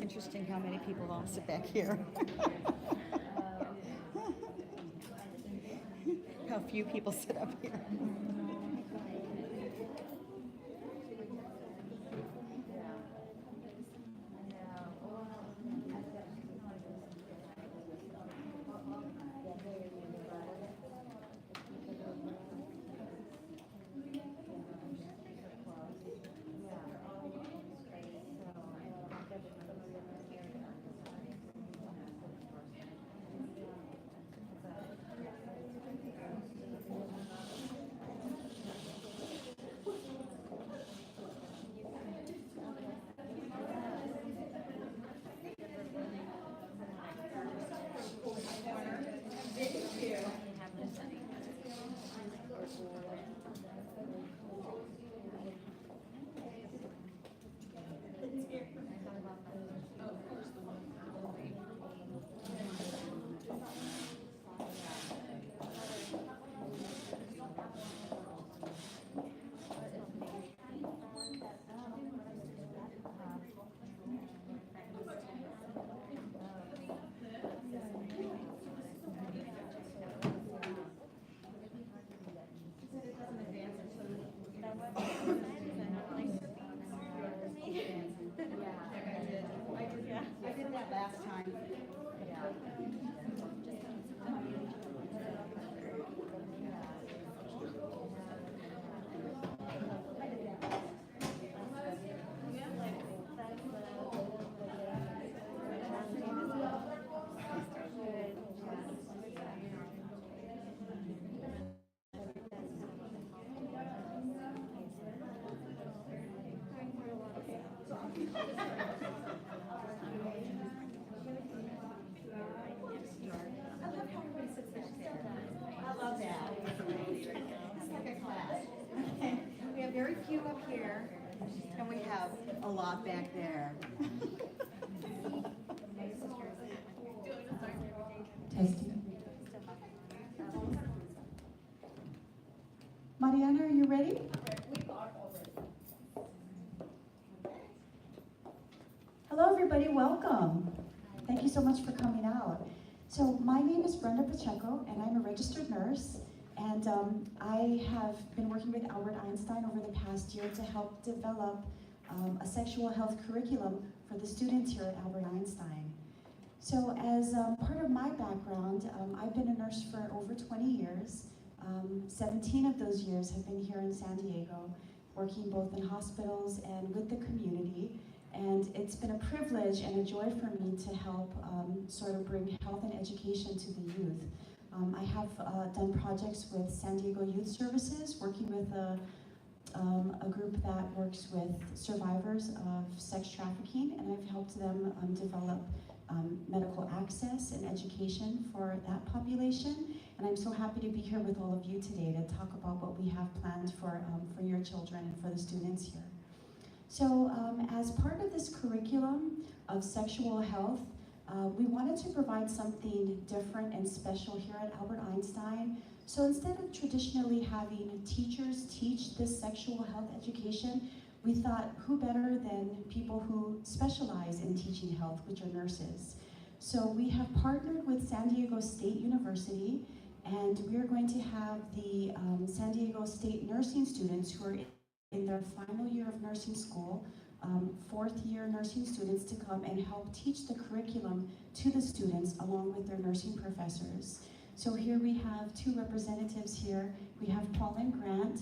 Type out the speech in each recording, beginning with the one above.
interesting how many people want to sit back here. How few people sit up here. I did that last time. I love that. It's like a class. Okay. We have very few up here, and we have a lot back there. Testing. Mariana, are you ready? Hello, everybody. Welcome. Thank you so much for coming out. So my name is Brenda Pacheco, and I'm a registered nurse. And I have been working with Albert Einstein over the past year to help develop a sexual health curriculum for the students here at Albert Einstein. So as part of my background, I've been a nurse for over 20 years. 17 of those years have been here in San Diego, working both in hospitals and with the community. And it's been a privilege and a joy for me to help sort of bring health and education to the youth. I have done projects with San Diego Youth Services, working with a group that works with survivors of sex trafficking, and I've helped them develop medical access and education for that population. And I'm so happy to be here with all of you today to talk about what we have planned for your children and for the students here. So as part of this curriculum of sexual health, we wanted to provide something different and special here at Albert Einstein. So instead of traditionally having teachers teach this sexual health education, we thought who better than people who specialize in teaching health, which are nurses. So we have partnered with San Diego State University, and we are going to have the San Diego State nursing students who are in their final year of nursing school, fourth year nursing students, to come and help teach the curriculum to the students along with their nursing professors. So here we have two representatives here. We have Paul and Grant.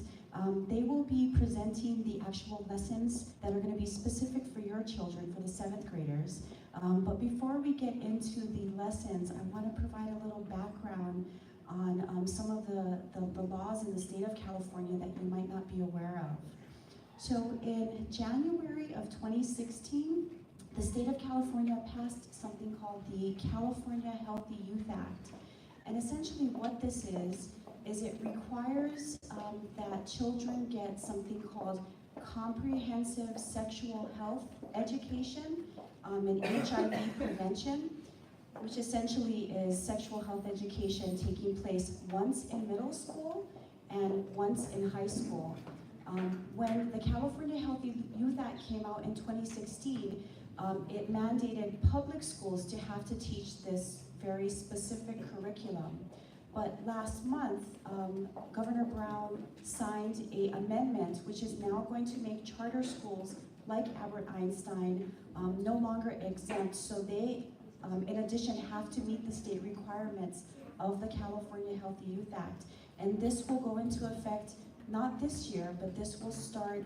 They will be presenting the actual lessons that are going to be specific for your children, for the 7th graders. But before we get into the lessons, I want to provide a little background on some of the laws in the state of California that you might not be aware of. So in January of 2016, the state of California passed something called the California Healthy Youth Act. And essentially what this is it requires that children get something called comprehensive sexual health education and HIV prevention, which essentially is sexual health education taking place once in middle school and once in high school. When the California Healthy Youth Act came out in 2016, it mandated public schools to have to teach this very specific curriculum. But last month, Governor Brown signed an amendment which is now going to make charter schools like Albert Einstein no longer exempt. So they, in addition, have to meet the state requirements of the California Healthy Youth Act. And this will go into effect not this year, but this will start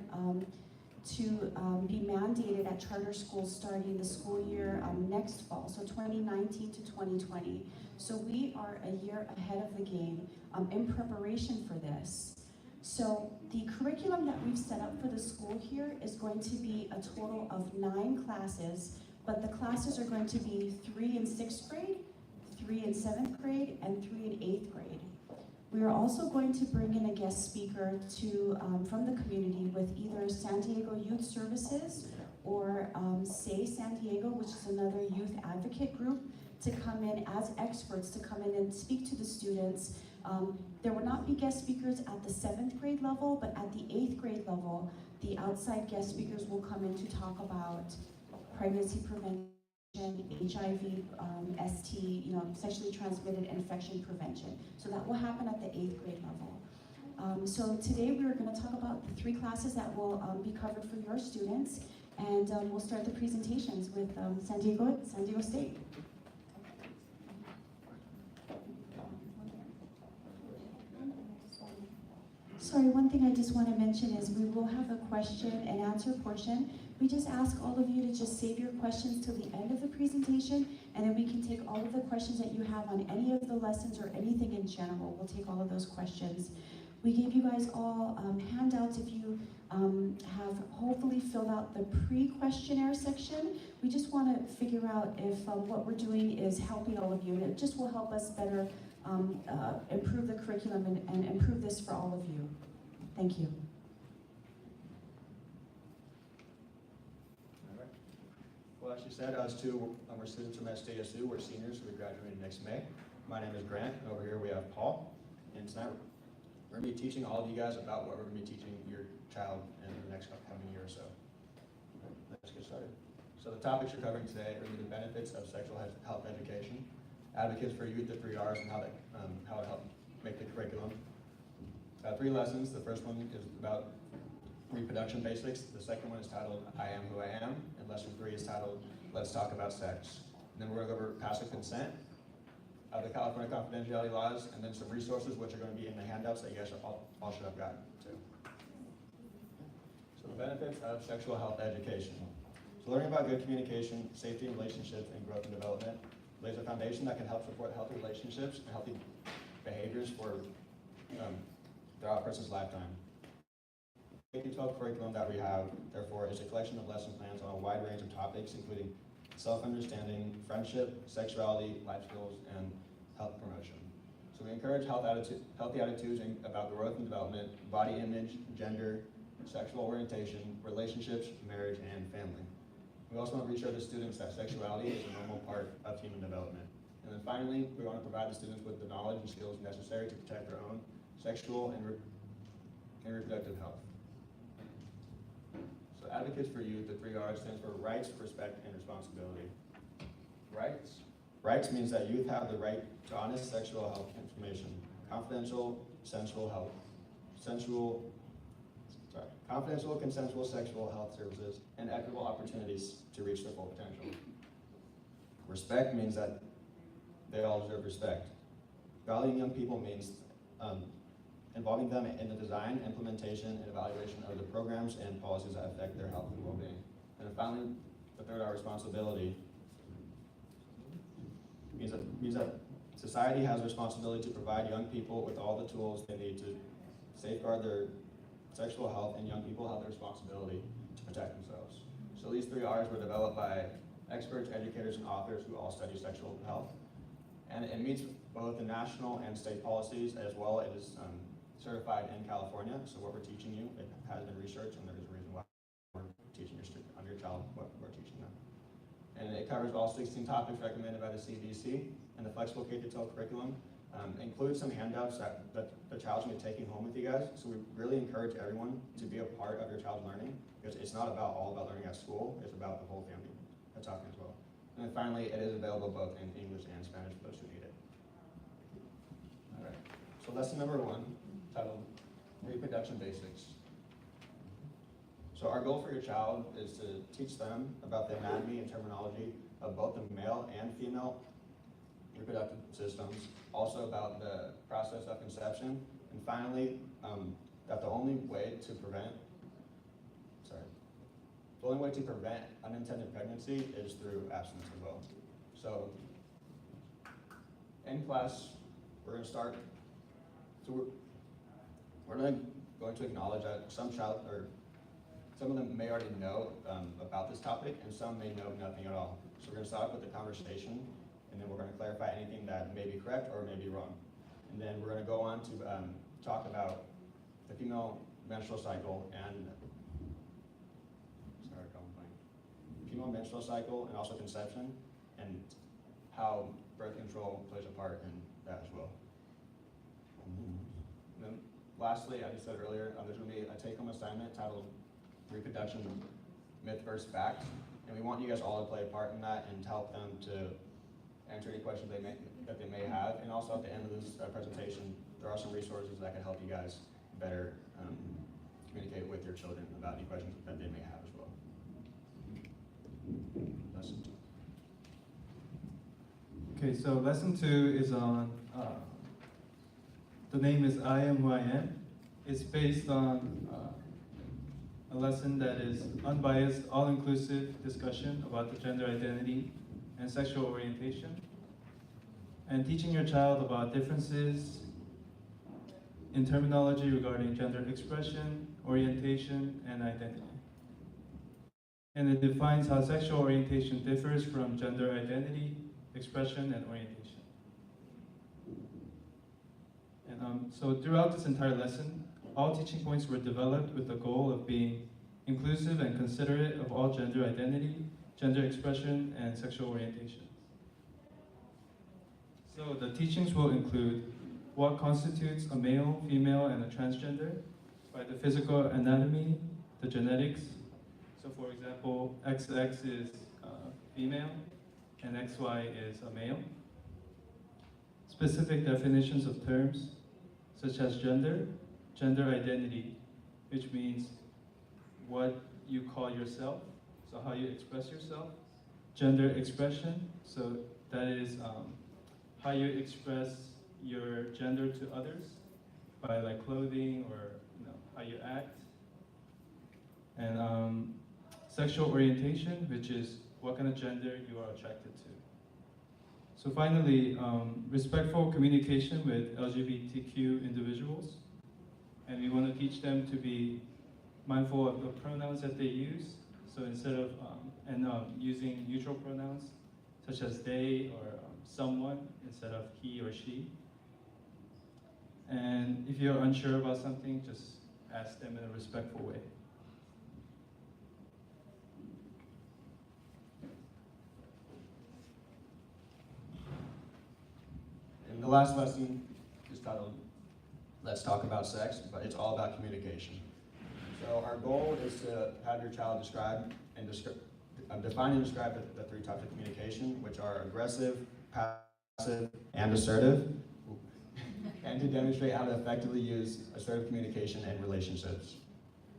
to be mandated at charter schools starting the school year next fall, so 2019 to 2020. So we are a year ahead of the game in preparation for this. So the curriculum that we've set up for the school here is going to be a total of 9 classes, but the classes are going to be 3 in 6th grade, 3 in 7th grade, and 3 in 8th grade. We are also going to bring in a guest speaker from the community with either San Diego Youth Services or Say San Diego, which is another youth advocate group, to come in as experts, to come in and speak to the students. There will not be guest speakers at the 7th grade level, but at the 8th grade level, the outside guest speakers will come in to talk about pregnancy prevention, HIV, ST, sexually transmitted infection prevention. So that will happen at the 8th grade level. So today we are going to talk about the 3 classes that will be covered for your students, and we'll start the presentations with San Diego State. Sorry, one thing I just want to mention is we will have a question and answer portion. We just ask all of you to just save your questions till the end of the presentation, and then we can take all of the questions that you have on any of the lessons or anything in general. We'll take all of those questions. We gave you guys all handouts if you have hopefully filled out the pre-questionnaire section. We just want to figure out if what we're doing is helping all of you, and it just will help us better improve the curriculum and improve this for all of you. Thank you. All right. Well, as she said, us two, we're students from SDSU. We're seniors, so we're graduating next May. My name is Grant. Over here we have Paul. And tonight we're going to be teaching all of you guys about what we're going to be teaching your child in the next upcoming year or so. Let's get started. So the topics you're covering today are the benefits of sexual health education, advocates for youth, the 3 R's, and how it helped make the curriculum. 3 lessons. The first one is about reproduction basics. The second one is titled I Am Who I Am, and lesson 3 is titled Let's Talk About Sex. And then we're going to go over passive consent, the California confidentiality laws, and then some resources which are going to be in the handouts that you guys all should have gotten too. So the benefits of sexual health education. So learning about good communication, safety in relationships, and growth and development lays a foundation that can help support healthy relationships and healthy behaviors throughout a person's lifetime. The K-12 curriculum that we have, therefore, is a collection of lesson plans on a wide range of topics, including self-understanding, friendship, sexuality, life skills, and health promotion. So we encourage healthy attitudes about growth and development, body image, gender, sexual orientation, relationships, marriage, and family. We also want to reassure the students that sexuality is a normal part of human development. And then finally, we want to provide the students with the knowledge and skills necessary to protect their own sexual and reproductive health. So Advocates for Youth, the 3 R's, stands for rights, respect, and responsibility. Rights. Rights means that youth have the right to honest sexual health information, confidential, consensual sexual health services, and equitable opportunities to reach their full potential. Respect means that they all deserve respect. Valuing young people means involving them in the design, implementation, and evaluation of the programs and policies that affect their health and well-being. And then finally, the 3rd R, responsibility, means that society has a responsibility to provide young people with all the tools they need to safeguard their sexual health, and young people have the responsibility to protect themselves. So these 3 R's were developed by experts, educators, and authors who all study sexual health. And it meets both the national and state policies, as well as it is certified in California. So what we're teaching you, it has been researched, and there's a reason why we're teaching your child what we're teaching them. And it covers all 16 topics recommended by the CDC, and the flexible K-12 curriculum includes some handouts that the child's going to be taking home with you guys. So we really encourage everyone to be a part of your child's learning, because it's not all about learning at school, it's about the whole family talking as well. And then finally, it is available both in English and Spanish for those who need it. All right, so lesson number 1, titled Reproduction Basics. So our goal for your child is to teach them about the anatomy and terminology of both the male and female reproductive systems, also about the process of conception, and finally, that the only way to prevent unintended pregnancy is through abstinence as well. So in class, we're going to start, so we're going to acknowledge that some of them may already know about this topic, and some may know nothing at all. So we're going to start with the conversation, and then we're going to clarify anything that may be correct or may be wrong. And then we're going to go on to talk about the female menstrual cycle and also conception, and how birth control plays a part in that as well. And then lastly, as I said earlier, there's going to be a take-home assignment titled Reproduction Myth vs. Fact, and we want you guys all to play a part in that and to help them to answer any questions that they may have. And also at the end of this presentation, there are some resources that can help you guys better communicate with your children about any questions that they may have as well. Lesson 2. Okay, so lesson 2 is on, the name is I Am Who I Am. It's based on a lesson that is unbiased, all-inclusive discussion about the gender identity and sexual orientation, and teaching your child about differences in terminology regarding gender expression, orientation, and identity. And it defines how sexual orientation differs from gender identity, expression, and orientation. And so throughout this entire lesson, all teaching points were developed with the goal of being inclusive and considerate of all gender identity, gender expression, and sexual orientation. So the teachings will include what constitutes a male, female, and a transgender by the physical anatomy, the genetics. So for example, XX is female and XY is a male. Specific definitions of terms such as gender, gender identity, which means what you call yourself, so how you express yourself. Gender expression, so that is how you express your gender to others by like clothing or how you act. And sexual orientation, which is what kind of gender you are attracted to. So finally, respectful communication with LGBTQ individuals. And we want to teach them to be mindful of the pronouns that they use. So instead of, using neutral pronouns, such as they or someone, instead of he or she. And if you're unsure about something, just ask them in a respectful way. And the last lesson is titled Let's Talk About Sex, but it's all about communication. So our goal is to have your child define and describe the 3 types of communication, which are aggressive, passive, and assertive, and to demonstrate how to effectively use assertive communication in relationships.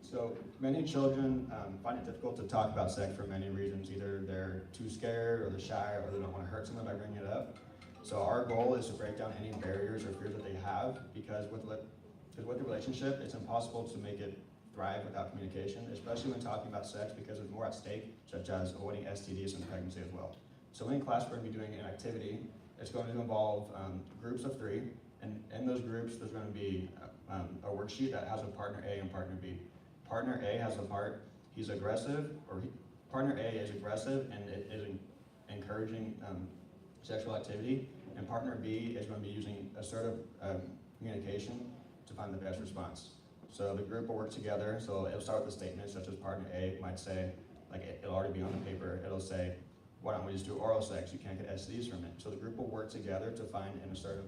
So many children find it difficult to talk about sex for many reasons. Either they're too scared, or they're shy, or they don't want to hurt someone by bringing it up. So our goal is to break down any barriers or fears that they have, because with the relationship, it's impossible to make it thrive without communication, especially when talking about sex, because there's more at stake, such as avoiding STDs and pregnancy as well. So in class, we're going to be doing an activity. It's going to involve groups of 3, and in those groups, there's going to be a worksheet that has a partner A and partner B. Partner A has a part, he's aggressive, partner A is aggressive and it is encouraging sexual activity, and partner B is going to be using assertive communication to find the best response. So the group will work together, so it'll start with a statement such as partner A might say, like it'll already be on the paper, it'll say, why don't we just do oral sex? You can't get STDs from it. So the group will work together to find an assertive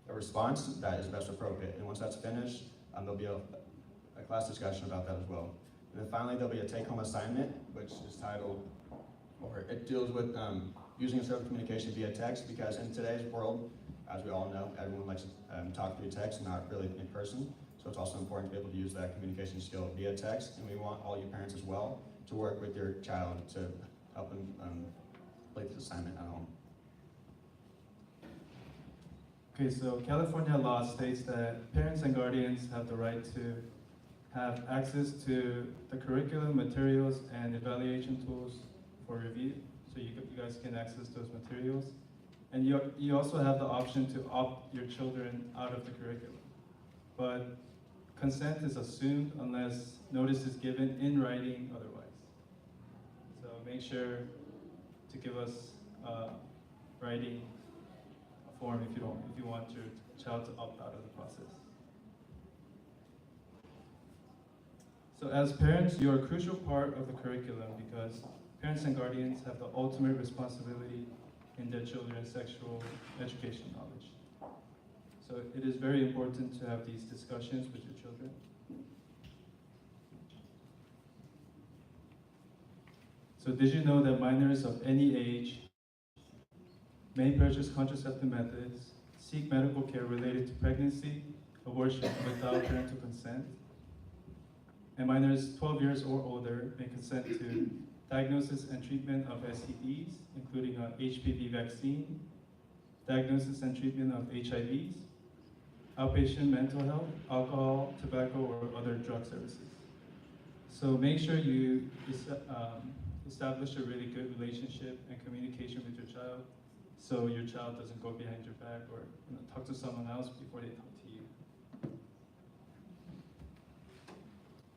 a response that is best appropriate. And once that's finished, there'll be a class discussion about that as well. And then finally, there'll be a take-home assignment, which is titled, or it deals with using assertive communication via text, because in today's world, as we all know, everyone likes to talk through text, not really in person. So it's also important to be able to use that communication skill via text, and we want all you parents as well to work with your child to help them complete this assignment at home. Okay, so California law states that parents and guardians have the right to have access to the curriculum, materials, and evaluation tools for review. So you guys can access those materials. And you also have the option to opt your children out of the curriculum. But consent is assumed unless notice is given in writing otherwise. So make sure to give us writing a form if you want your child to opt out of the process. So as parents, you're a crucial part of the curriculum because parents and guardians have the ultimate responsibility in their children's sexual education knowledge. So it is very important to have these discussions with your children. So did you know that minors of any age may purchase contraceptive methods, seek medical care related to pregnancy, abortion without parental consent? And minors 12 years or older may consent to diagnosis and treatment of STDs, including an HPV vaccine, diagnosis and treatment of HIVs, outpatient mental health, alcohol, tobacco, or other drug services. So make sure you establish a really good relationship and communication with your child, so your child doesn't go behind your back or talk to someone else before they talk to you.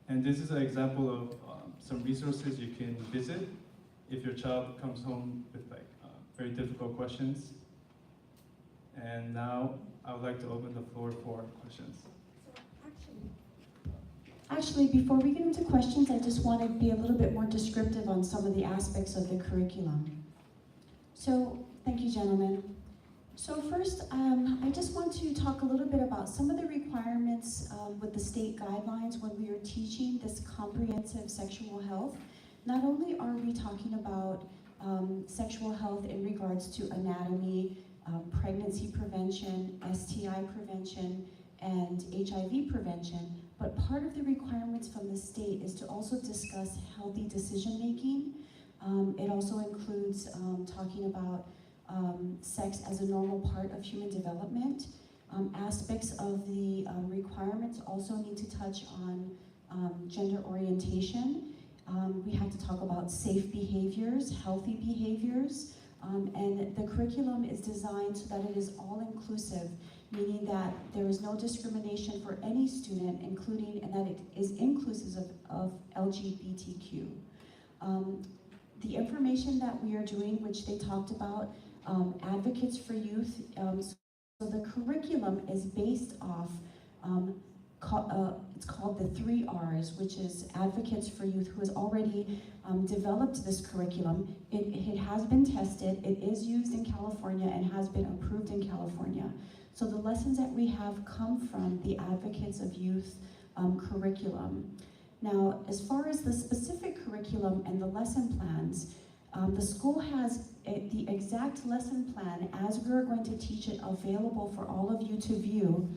And this is an example of some resources you can visit if your child comes home with very difficult questions. And now I would like to open the floor for questions. Actually, before we get into questions, I just want to be a little bit more descriptive on some of the aspects of the curriculum. So, thank you, gentlemen. So first, I just want to talk a little bit about some of the requirements with the state guidelines when we are teaching this comprehensive sexual health. Not only are we talking about sexual health in regards to anatomy, pregnancy prevention, STI prevention, and HIV prevention, but part of the requirements from the state is to also discuss healthy decision making. It also includes talking about sex as a normal part of human development. Aspects of the requirements also need to touch on gender orientation. We have to talk about safe behaviors, healthy behaviors, and the curriculum is designed so that it is all-inclusive, meaning that there is no discrimination for any student, including, and that it is inclusive of LGBTQ. The information that we are doing, which they talked about, advocates for youth, so the curriculum is based off, it's called the 3 R's, which is Advocates for Youth, who has already developed this curriculum. It has been tested, it is used in California and has been approved in California. So the lessons that we have come from the Advocates of Youth curriculum. Now, as far as the specific curriculum and the lesson plans, the school has the exact lesson plan as we're going to teach it available for all of you to view.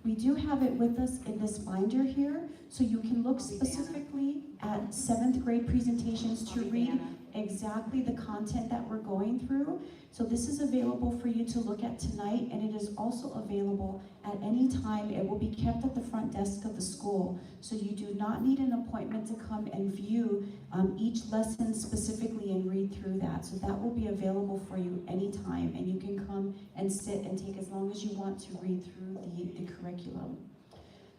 We do have it with us in this binder here, so you can look specifically at 7th grade presentations to read exactly the content that we're going through. So this is available for you to look at tonight, and it is also available at any time. It will be kept at the front desk of the school, so you do not need an appointment to come and view each lesson specifically and read through that. So that will be available for you anytime, and you can come and sit and take as long as you want to read through the curriculum.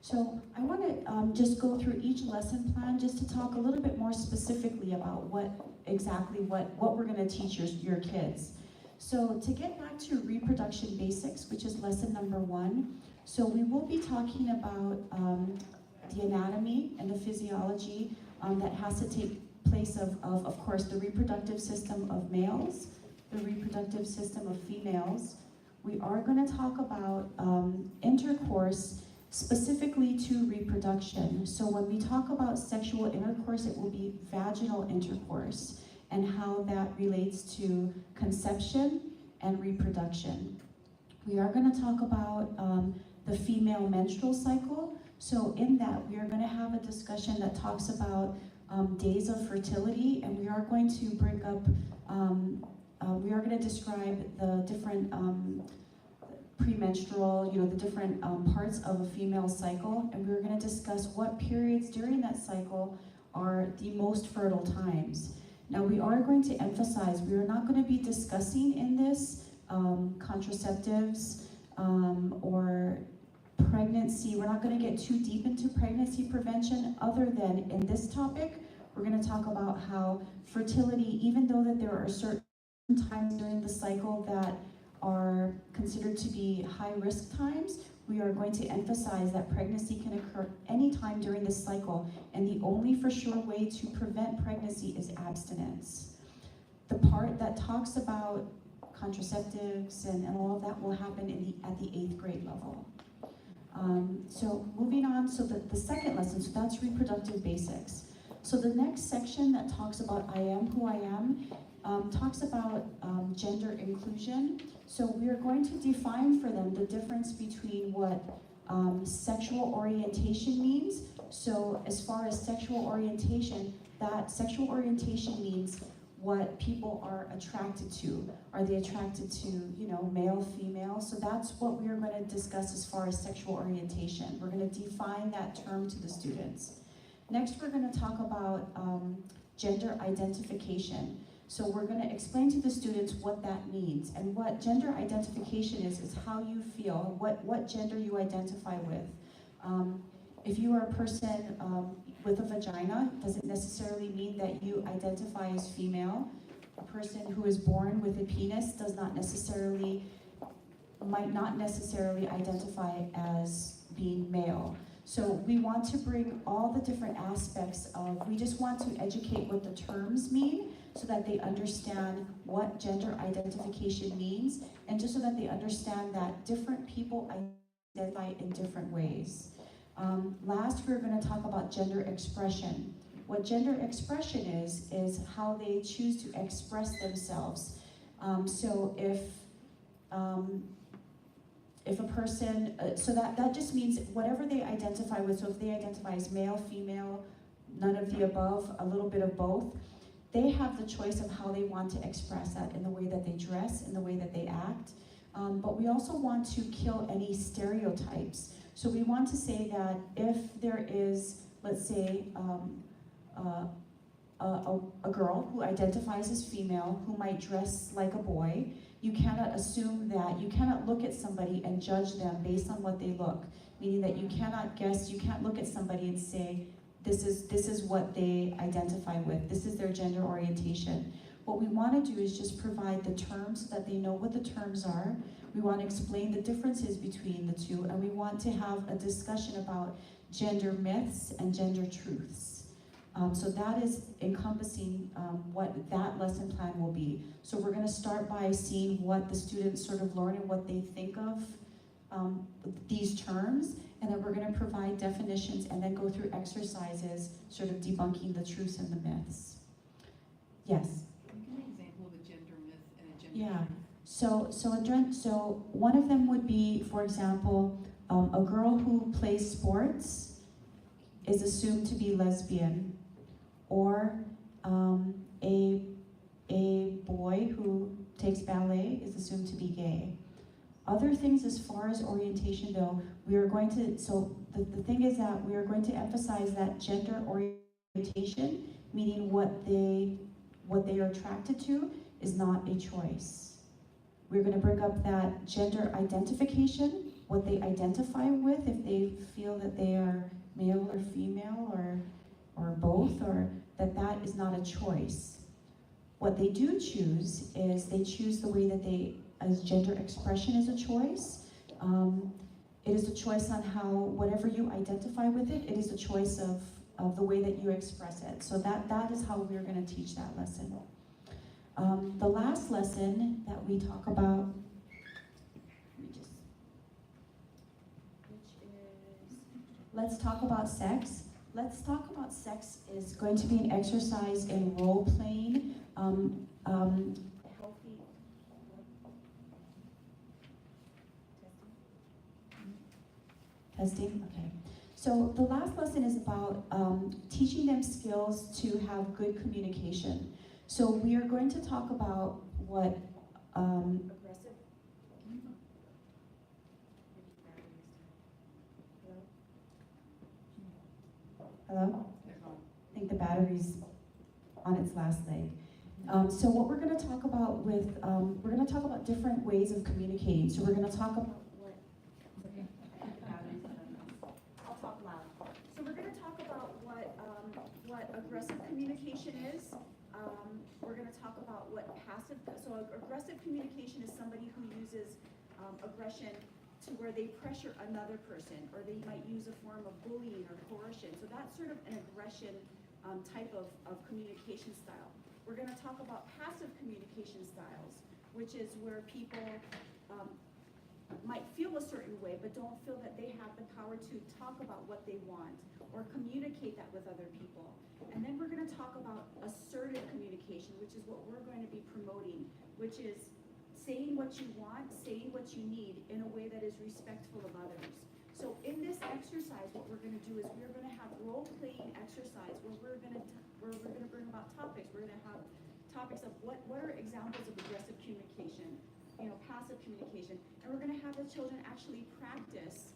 So I want to just go through each lesson plan just to talk a little bit more specifically about what we're going to teach your kids. So to get back to reproduction basics, which is lesson number 1, so we will be talking about the anatomy and the physiology that has to take place of course, the reproductive system of males, the reproductive system of females. We are going to talk about intercourse specifically to reproduction. So when we talk about sexual intercourse, it will be vaginal intercourse and how that relates to conception and reproduction. We are going to talk about the female menstrual cycle. So in that, we are going to have a discussion that talks about days of fertility, and we are going to bring up, we are going to describe the different premenstrual, the different parts of a female cycle, and we're going to discuss what periods during that cycle are the most fertile times. Now, we are going to emphasize, we are not going to be discussing in this contraceptives or pregnancy. We're not going to get too deep into pregnancy prevention, other than in this topic, we're going to talk about how fertility, even though that there are certain times during the cycle that are considered to be high-risk times, we are going to emphasize that pregnancy can occur anytime during this cycle, and the only for sure way to prevent pregnancy is abstinence. The part that talks about contraceptives and all of that will happen at the 8th grade level. So moving on, so the second lesson, so that's reproductive basics. So the next section that talks about I am who I am, talks about gender inclusion. So we are going to define for them the difference between what sexual orientation means. So as far as sexual orientation, that sexual orientation means what people are attracted to. Are they attracted to, male, female? So that's what we are going to discuss as far as sexual orientation. We're going to define that term to the students. Next, we're going to talk about gender identification. So we're going to explain to the students what that means. And what gender identification is how you feel, what gender you identify with. If you are a person with a vagina, doesn't necessarily mean that you identify as female. A person who is born with a penis might not necessarily identify as being male. So we want to bring all the different aspects of, we just want to educate what the terms mean so that they understand what gender identification means, and just so that they understand that different people identify in different ways. Last, we're going to talk about gender expression. What gender expression is how they choose to express themselves. So if a person, so that just means whatever they identify with, so if they identify as male, female, none of the above, a little bit of both, they have the choice of how they want to express that in the way that they dress, in the way that they act. But we also want to kill any stereotypes. So we want to say that if there is, let's say, a girl who identifies as female who might dress like a boy, you cannot assume that, you cannot look at somebody and judge them based on what they look. Meaning that you cannot guess, you can't look at somebody and say, this is what they identify with, this is their gender orientation. What we want to do is just provide the terms so that they know what the terms are. We want to explain the differences between the two, and we want to have a discussion about gender myths and gender truths. So that is encompassing what that lesson plan will be. So we're going to start by seeing what the students sort of learn and what they think of these terms, and then we're going to provide definitions and then go through exercises sort of debunking the truths and the myths. Yes? Can you give an example of a gender myth and a gender Yeah. truth? So one of them would be, for example, a girl who plays sports is assumed to be lesbian, or a boy who takes ballet is assumed to be gay. Other things as far as orientation though, we are going to, so the thing is that we are going to emphasize that gender orientation, meaning what they are attracted to, is not a choice. We're going to bring up that gender identification, what they identify with, if they feel that they are male or female or both, or that is not a choice. What they do choose is they choose the way that they, as gender expression is a choice. It is a choice on how, whatever you identify with it, it is a choice of the way that you express it. So that is how we're going to teach that lesson. The last lesson that we talk about, which is Let's Talk About Sex. Let's Talk About Sex is going to be an exercise in role-playing, healthy... Testing? Okay. So the last lesson is about teaching them skills to have good communication. So we are going to talk about what aggressive... Hello? I think the battery's on its last leg. So what we're going to talk about we're going to talk about different ways of communicating. So we're going to talk about what... I'll talk loud. So we're going to talk about what aggressive communication is. We're going to talk about what passive... So aggressive communication is somebody who uses aggression to where they pressure another person, or they might use a form of bullying or coercion. So that's sort of an aggression type of communication style. We're going to talk about passive communication styles, which is where people might feel a certain way, but don't feel that they have the power to talk about what they want or communicate that with other people. And then we're going to talk about assertive communication, which is what we're going to be promoting, which is saying what you want, saying what you need in a way that is respectful of others. So in this exercise, what we're going to do is we're going to have role-playing exercise where we're going to bring about topics. We're going to have topics of what are examples of aggressive communication, passive communication, and we're going to have the children actually practice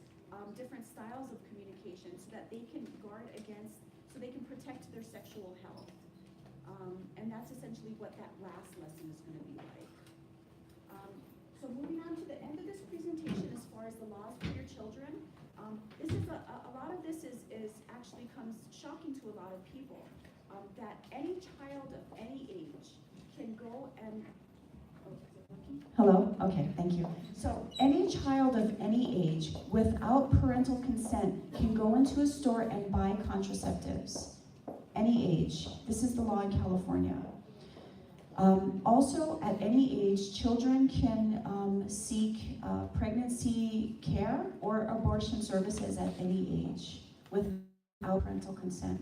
different styles of communication so that they can guard against, so they can protect their sexual health. And that's essentially what that last lesson is going to be like. So moving on to the end of this presentation, as far as the laws for your children, this is a lot of this is actually comes shocking to a lot of people, that any child of any age can go and... Oh, is it working? Hello? Okay, thank you. So any child of any age without parental consent can go into a store and buy contraceptives. Any age. This is the law in California. Also, at any age, children can seek pregnancy care or abortion services at any age without parental consent.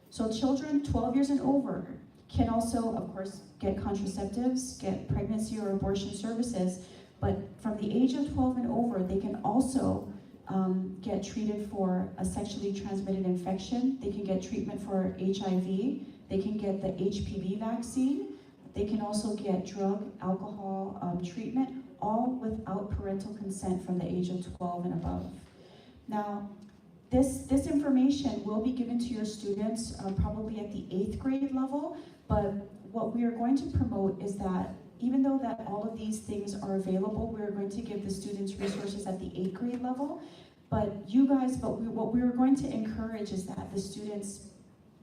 So children 12 years and over can also, of course, get contraceptives, get pregnancy or abortion services, but from the age of 12 and over, they can also get treated for a sexually transmitted infection. They can get treatment for HIV. They can get the HPV vaccine. They can also get drug, alcohol treatment, all without parental consent from the age of 12 and above. Now, this information will be given to your students probably at the 8th grade level, but what we are going to promote is that even though that all of these things are available, we're going to give the students resources at the 8th grade level, but what we are going to encourage is that the students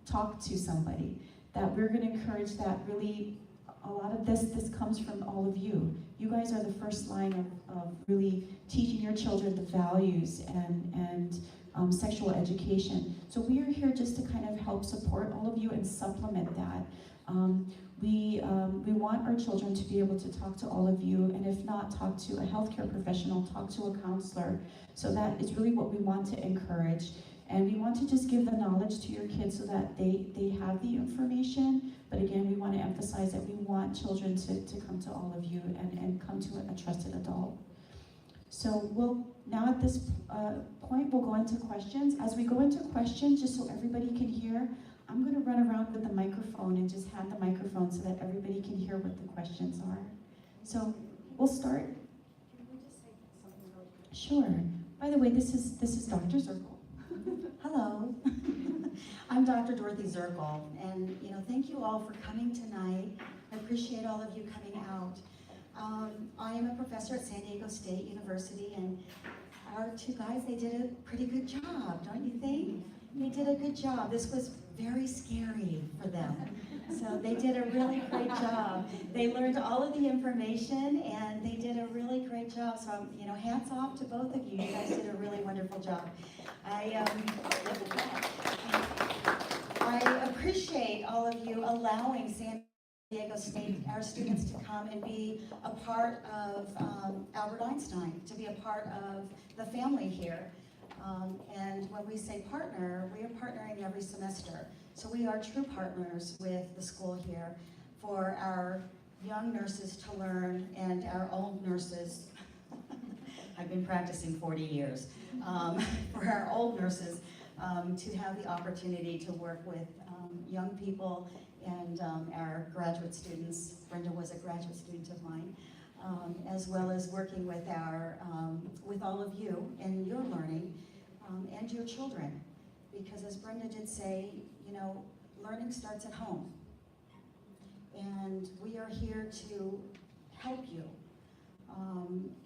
talk to somebody, that we're going to encourage that really. A lot of this comes from all of you. You guys are the first line of really teaching your children the values and sexual education. So we are here just to kind of help support all of you and supplement that. We want our children to be able to talk to all of you, and if not, talk to a healthcare professional, talk to a counselor. So that is really what we want to encourage. And we want to just give the knowledge to your kids so that they have the information. But again, we want to emphasize that we want children to come to all of you and come to a trusted adult. So now at this point, we'll go into questions. As we go into questions, just so everybody can hear, I'm going to run around with the microphone and just hand the microphone so that everybody can hear what the questions are. So we'll start. Can we just say something really quick? Sure. By the way, this is Dr. Zirkle. Hello, I'm Dr. Dorothy Zirkle, and thank you all for coming tonight. I appreciate all of you coming out. I am a professor at San Diego State University, and our two guys, they did a pretty good job, don't you think? They did a good job. This was very scary for them. So they did a really great job. They learned all of the information, and they did a really great job. So, hats off to both of you. You guys did a really wonderful job. I appreciate all of you allowing San Diego State, our students, to come and be a part of Albert Einstein, to be a part of the family here. And when we say partner, we are partnering every semester. So we are true partners with the school here for our young nurses to learn and our old nurses, I've been practicing 40 years, for our old nurses to have the opportunity to work with young people and our graduate students. Brenda was a graduate student of mine, as well as working with with all of you and your learning and your children. Because as Brenda did say, you know, learning starts at home. And we are here to help you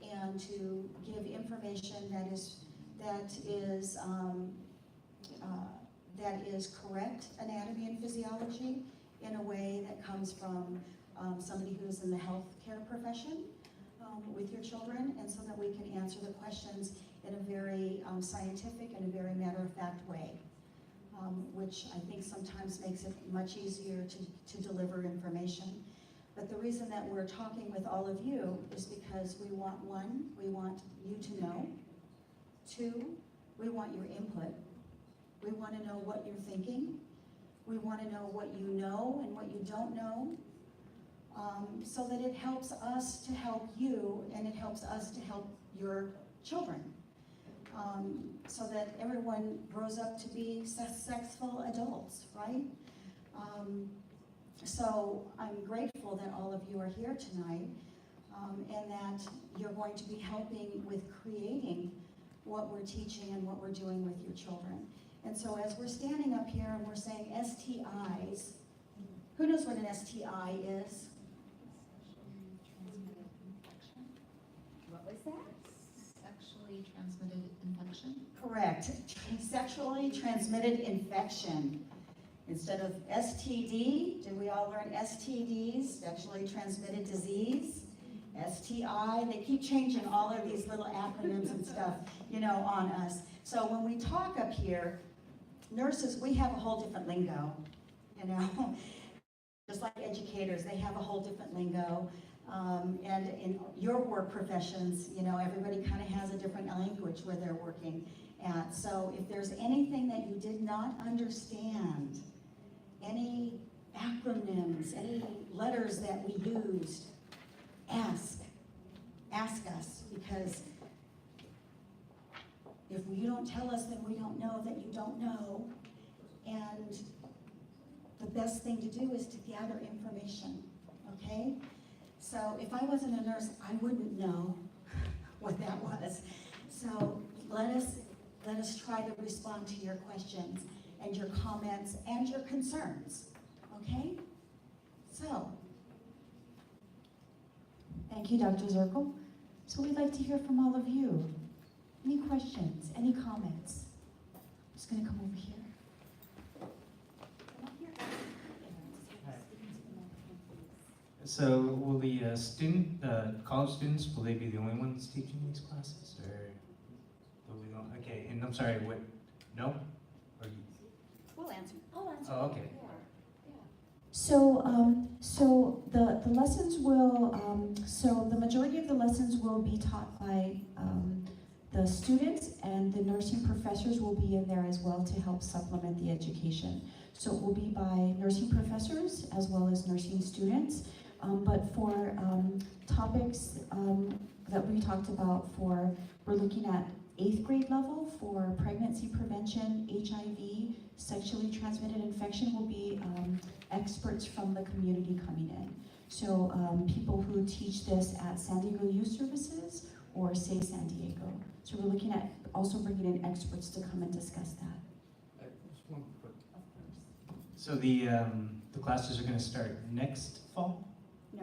and to give information that is correct anatomy and physiology in a way that comes from somebody who's in the healthcare profession with your children, and so that we can answer the questions in a very scientific and a very matter-of-fact way, which I think sometimes makes it much easier to deliver information. But the reason that we're talking with all of you is because we want, one, we want you to know. Two, we want your input. We want to know what you're thinking. We want to know what you know and what you don't know, so that it helps us to help you and it helps us to help your children, so that everyone grows up to be successful adults, right? So I'm grateful that all of you are here tonight, and that you're going to be helping with creating what we're teaching and what we're doing with your children. And so as we're standing up here and we're saying STIs, who knows what an STI is? What was that? Sexually transmitted infection? Correct. Sexually transmitted infection. Instead of STD, did we all learn STDs, sexually transmitted disease? STI, they keep changing all of these little acronyms and stuff, you know, on us. So when we talk up here, nurses, we have a whole different lingo, you know? Just like educators, they have a whole different lingo. And in your work professions, you know, everybody kind of has a different language where they're working at. So if there's anything that you did not understand, any acronyms, any letters that we used, ask us, because if you don't tell us, then we don't know that you don't know. And the best thing to do is to gather information, okay? So if I wasn't a nurse, I wouldn't know what that was. So let us try to respond to your questions and your comments and your concerns, okay? So. Thank you, Dr. Zirkle. So we'd like to hear from all of you. Any questions, any comments? I'm just gonna come over here. So will the college students, will they be the only ones teaching these classes, or will we not? Okay, and I'm sorry, what, no? Or you? We'll answer. Oh, okay. So the lessons will, so the majority of the lessons will be taught by the students, and the nursing professors will be in there as well to help supplement the education. So it will be by nursing professors as well as nursing students. But for topics that we talked about we're looking at 8th grade level for pregnancy prevention, HIV, sexually transmitted infection will be experts from the community coming in. So people who teach this at San Diego Youth Services or Say San Diego. So we're looking at also bringing in experts to come and discuss that. Just one quick. So the classes are going to start next fall? No,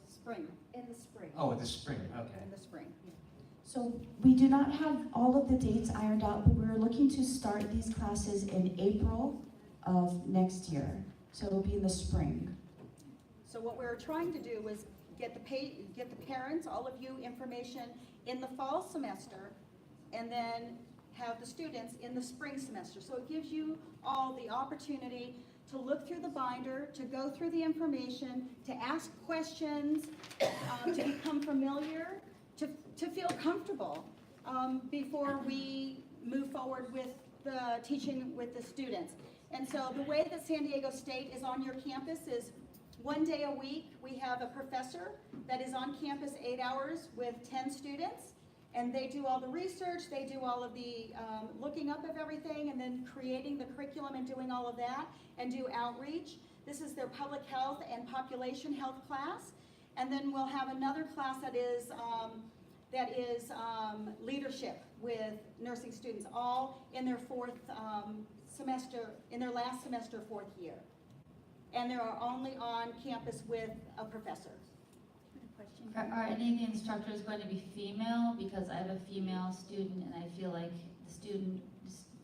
spring, in the spring. Oh, this spring, okay. In the spring. So we do not have all of the dates ironed out, but we're looking to start these classes in April of next year. So it'll be in the spring. So what we're trying to do was get the parents, all of you, information in the fall semester, and then have the students in the spring semester. So it gives you all the opportunity to look through the binder, to go through the information, to ask questions, to become familiar, to feel comfortable before we move forward with the teaching with the students. And so the way that San Diego State is on your campus is 1 day a week, we have a professor that is on campus 8 hours with 10 students, and they do all the research, they do all of the looking up of everything, and then creating the curriculum and doing all of that, and do outreach. This is their public health and population health class. And then we'll have another class that is leadership with nursing students, all in their fourth semester, in their last semester, 4th year. And they're only on campus with a professor. Are any of the instructors going to be female? Because I have a female student and I feel like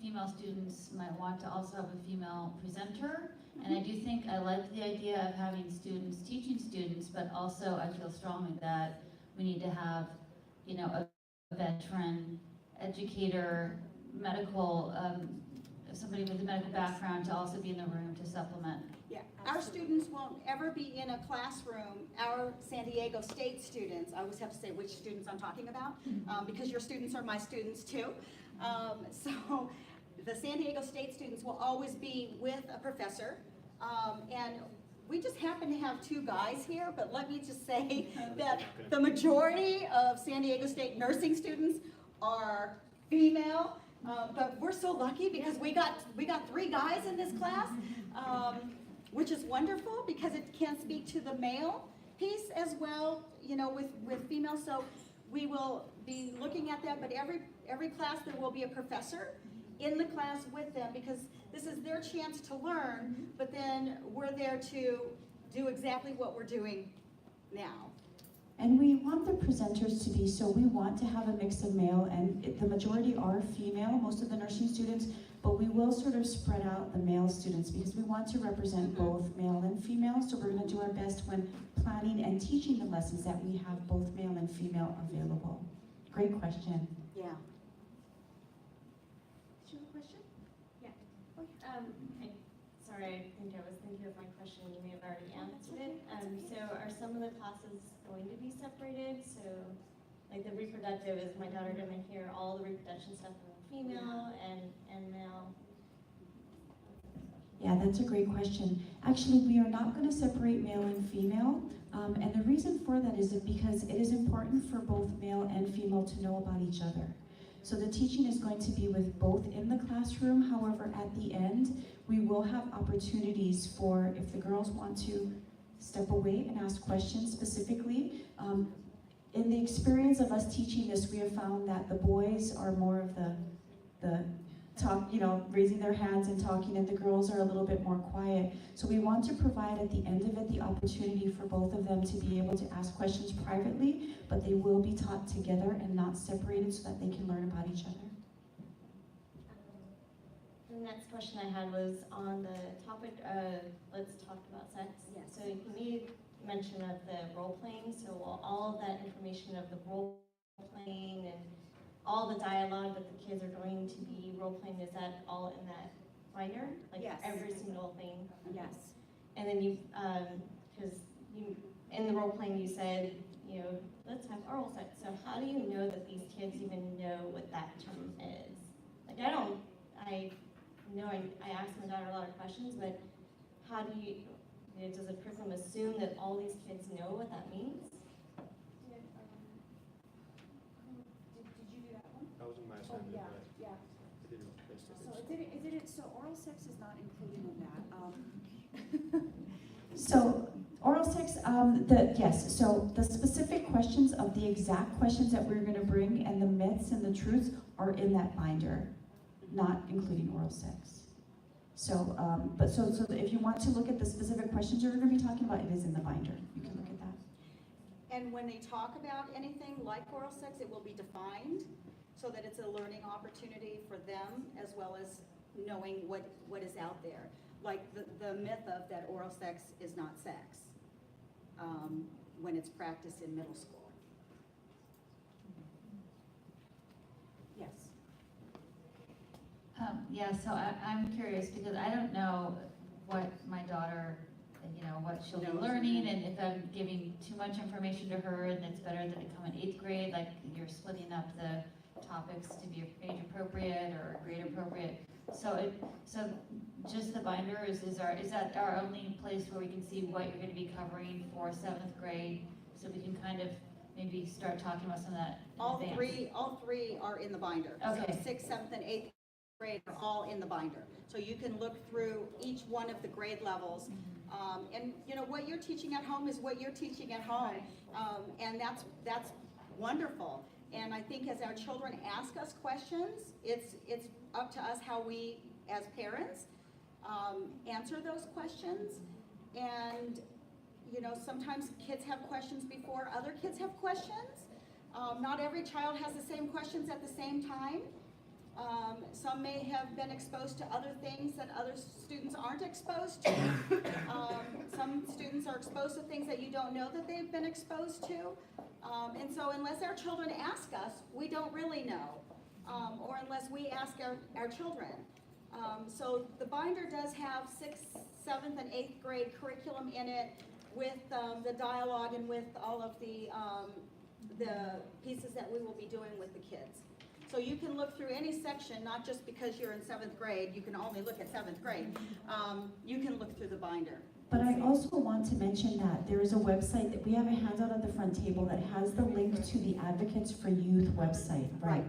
female students might want to also have a female presenter. And I do think I like the idea of having students teaching students, but also I feel strongly that we need to have, you know, a veteran educator, medical, somebody with a medical background to also be in the room to supplement. Yeah, our students won't ever be in a classroom, our San Diego State students, I always have to say which students I'm talking about, because your students are my students too. So the San Diego State students will always be with a professor, and we just happen to have 2 guys here, but let me just say that the majority of San Diego State nursing students are female, but we're so lucky because we got 3 guys in this class, which is wonderful because it can speak to the male piece as well, you know, with females. So we will be looking at that, but every class there will be a professor in the class with them because this is their chance to learn, but then we're there to do exactly what we're doing now. And we want the presenters to be, so we want to have a mix of male, and the majority are female, most of the nursing students, but we will sort of spread out the male students because we want to represent both male and female, so we're going to do our best when planning and teaching the lessons that we have both male and female available. Great question. Yeah. Did you have a question? Yeah. Sorry, I think I was thinking of my question. You may have already answered it. So are some of the classes going to be separated? So like the reproductive, is my daughter going to hear all the reproduction stuff from female and male? Yeah, that's a great question. Actually, we are not going to separate male and female, and the reason for that is because it is important for both male and female to know about each other. So the teaching is going to be with both in the classroom. However, at the end, we will have opportunities for, if the girls want to step away and ask questions specifically. In the experience of us teaching this, we have found that the boys are more of the talk, you know, raising their hands and talking, and the girls are a little bit more quiet. So we want to provide at the end of it the opportunity for both of them to be able to ask questions privately, but they will be taught together and not separated so that they can learn about each other. The next question I had was on the topic of let's talk about sex. Yes. So you made mention of the role playing. So will all of that information of the role playing and all the dialogue that the kids are going to be role playing, is that all in that binder? Like Yes. every single thing? Yes. And then you, because you in the role playing you said, you know, let's have oral sex. So how do you know that these kids even know what that term is? Like I know I asked my daughter a lot of questions, but how do you know, does the curriculum assume that all these kids know what that means? Did you do that one? That was in my Oh, assignment, yeah, but yeah. I didn't waste it. So oral sex is not included in that. So oral sex, yes, so the specific questions of the exact questions that we're going to bring and the myths and the truths are in that binder, not including oral sex. So, so if you want to look at the specific questions you're going to be talking about, it is in the binder. You can look at that. And when they talk about anything like oral sex, it will be defined so that it's a learning opportunity for them as well as knowing what is out there. Like the myth of that oral sex is not sex when it's practiced in middle school. Yes. Yeah, so I'm curious because I don't know what my daughter, you know, what she'll be Knows. learning, and if I'm giving too much information to her and it's better that it come in 8th grade, like you're splitting up the topics to be age appropriate or grade appropriate. So just the binder is that our only place where we can see what you're gonna be covering for 7th grade? So we can kind of maybe start talking about some of that in All advance. three are in the binder. Okay. So 6th, 7th, and 8th grade are all in the binder. So you can look through each one of the grade levels. And you know, what you're teaching at home is what you're teaching at home. And that's wonderful. And I think as our children ask us questions, it's up to us how we, as parents, answer those questions. And you know, sometimes kids have questions before other kids have questions. Not every child has the same questions at the same time. Some may have been exposed to other things that other students aren't exposed to. Some students are exposed to things that you don't know that they've been exposed to. And so unless our children ask us, we don't really know, or unless we ask our children. So the binder does have 6th, 7th, and 8th grade curriculum in it with the dialogue and with all of the pieces that we will be doing with the kids. So you can look through any section, not just because you're in 7th grade, you can only look at 7th grade. You can look through the binder. But I also want to mention that there is a website that we have a handout at the front table that has the link to the Advocates for Youth website, right?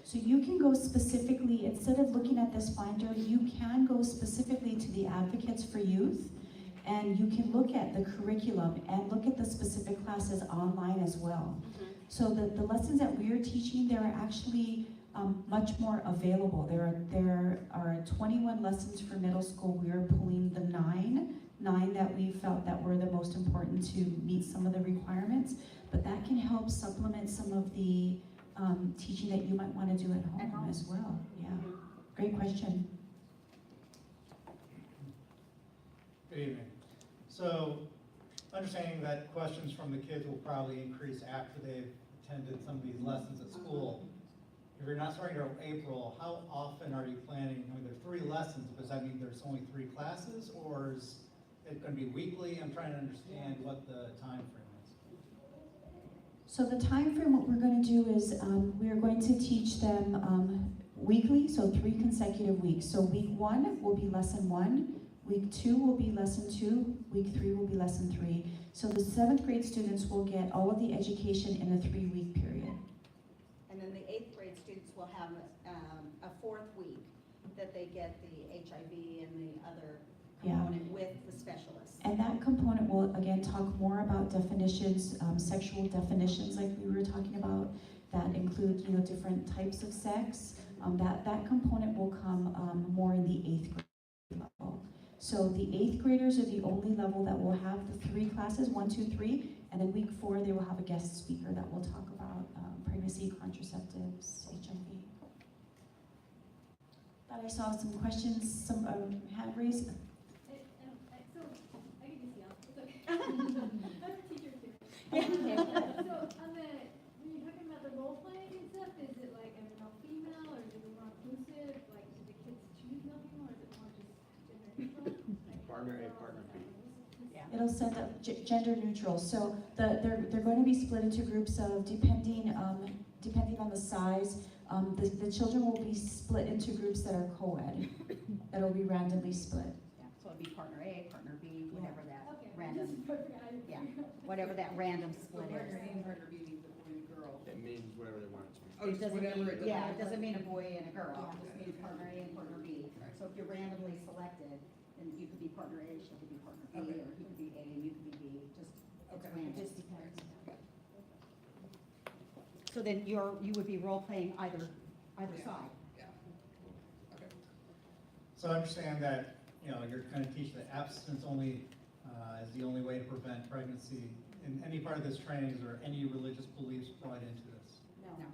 So you can go specifically, instead of looking at this binder, you can go specifically to the Advocates for Youth, and you can look at the curriculum and look at the specific classes online as well. So the lessons that we're teaching, they're actually much more available. There are 21 lessons for middle school. We are pulling the nine that we felt that were the most important to meet some of the requirements, but that can help supplement some of the teaching that you might want to do at home as well. Yeah, great question. Good evening. So, understanding that questions from the kids will probably increase after they've attended some of these lessons at school. If you're not starting until April, how often are you planning? I mean, there are 3 lessons. Does that mean there's only 3 classes, or is it going to be weekly? I'm trying to understand what the time frame is. So the time frame, what we're going to do is we are going to teach them weekly, so 3 consecutive weeks. So week 1 will be lesson 1, week 2 will be lesson 2, week 3 will be lesson 3. So the 7th grade students will get all of the education in a 3-week period. And then the 8th grade students will have a 4th week that they get the HIV and the other component with the specialists. And that component will, again, talk more about definitions, sexual definitions like we were talking about, that include, you know, different types of sex. That component will come more in the 8th grade level. So the 8th graders are the only level that will have the 3 classes, 1, 2, 3, and then week 4 they will have a guest speaker that will talk about pregnancy, contraceptives, HIV. Thought I saw some questions, some hand raised. I'm a teacher too. So when you're talking about the role playing and stuff, is it like a male female, or is it more inclusive? Like, do the kids choose male female, or is it more just gender neutral? Partner A, partner B. It'll set up gender neutral. So they're going to be split into groups of depending on the size. The children will be split into groups that are co-ed. That'll be randomly split. Yeah, so it'll be partner A, partner B, whatever that Okay. random, Yeah. whatever that random split is. It means whatever they want it to mean. It doesn't mean, yeah, it doesn't mean a boy and a girl, it just means partner A and partner B. So if you're randomly selected, then you could be partner A, she could be partner B, or he could be A and you could be B, just, it's random. Just depends. So then you would be role playing either side. So I understand that, you know, you're kind of teaching that abstinence only is the only way to prevent pregnancy. In any part of this training, is there any religious beliefs brought into this? No.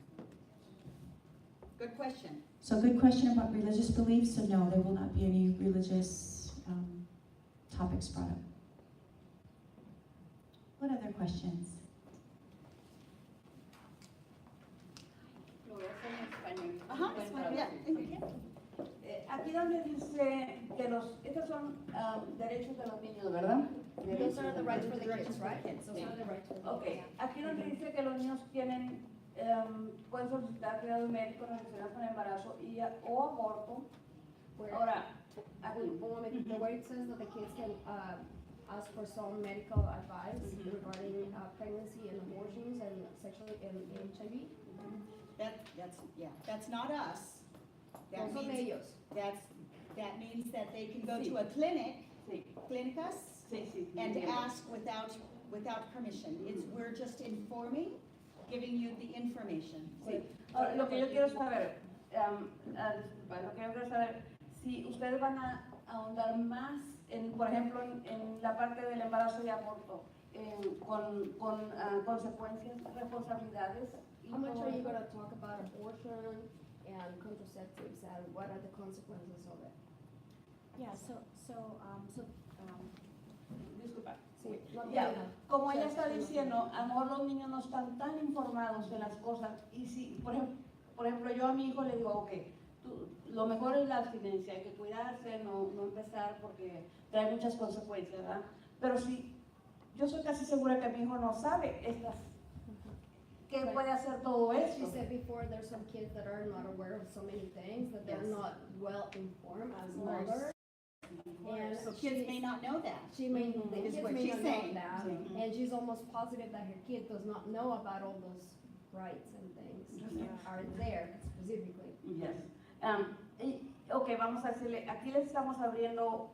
Good question. So good question about religious beliefs. So no, there will not be any religious topics brought up. What other questions? Lo voy a hacer en español. Ajá, Buen it's fine, yeah. traductor. Aquí donde dice que estos son derechos de los niños, ¿verdad? Those are the rights for the kids, right? Those are the rights for the Ok, aquí donde dice que los niños tienen pueden solicitar cuidados médicos relacionados con el embarazo o aborto. Where, Ahora, aquí. where it says that the kids can ask for some medical advice regarding pregnancy and abortions and sexual and HIV. That's not us. That No son means, ellos. that means that they can go to a clinic, Sí, clínicas, sí, sí. and entiendo. ask without permission. We're just informing, giving you the information. Sí. Ahora, lo que yo quiero saber, lo que yo quiero saber, si ustedes van a ahondar más, por ejemplo, en la parte del embarazo y aborto, con consecuencias, responsabilidades. Y How much todo are you eso. going to talk about abortion and contraceptives and what are the consequences of it? Yeah, Disculpa. Sí, no Ya, tiene- como ella está diciendo, a lo mejor los niños no están tan informados de las cosas y si, por ejemplo, yo a mi hijo le digo, ok, lo mejor es la abstinencia, hay que cuidarse, no empezar porque trae muchas consecuencias, ¿verdad? Pero si, yo soy casi segura que mi hijo no sabe que Right. puede hacer todo She esto. said before, there's some kids that are not aware of so many things, that they're Yes. not well informed as Of course. mothers. And So kids may not know that. She may, the Is kids what may she's not know saying. that, Mhm. and she's almost positive that her kid does not know about all those rights and things that are there specifically. Yes. Ok, vamos a decirle, aquí les estamos abriendo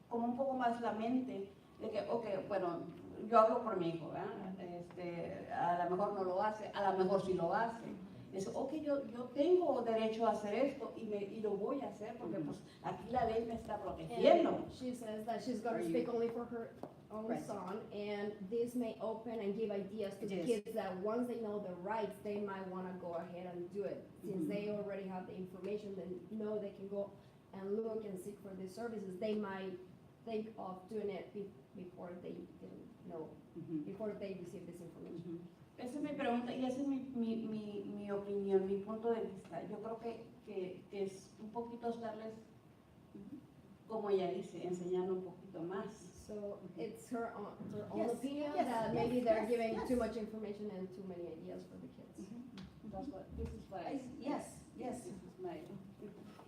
como un poco más la mente de que, ok, bueno, yo hablo por mi hijo, ¿verdad? A lo mejor no lo hace, a lo mejor sí lo hace. Es, ok, yo tengo derecho a hacer esto y lo voy a hacer porque pues aquí la ley me está protegiendo. And she says that she's going Are to you- speak only for her own Right. son, and this may open and give ideas to It the is. kids that once they know the rights, they might want to go ahead and do it. Since they already have the information, then know they can go and look and seek for these services, they might think of doing it before they didn't know, before they receive this information. Esa es mi pregunta y esa es mi opinión, mi punto de vista. Yo creo que es un poquito estarles, como ella dice, enseñando un poquito más. So it's her own Yes, opinion yes, that yes, maybe they're yes, giving yes. too much information and too many ideas for the kids. This is why. Yes, yes. This is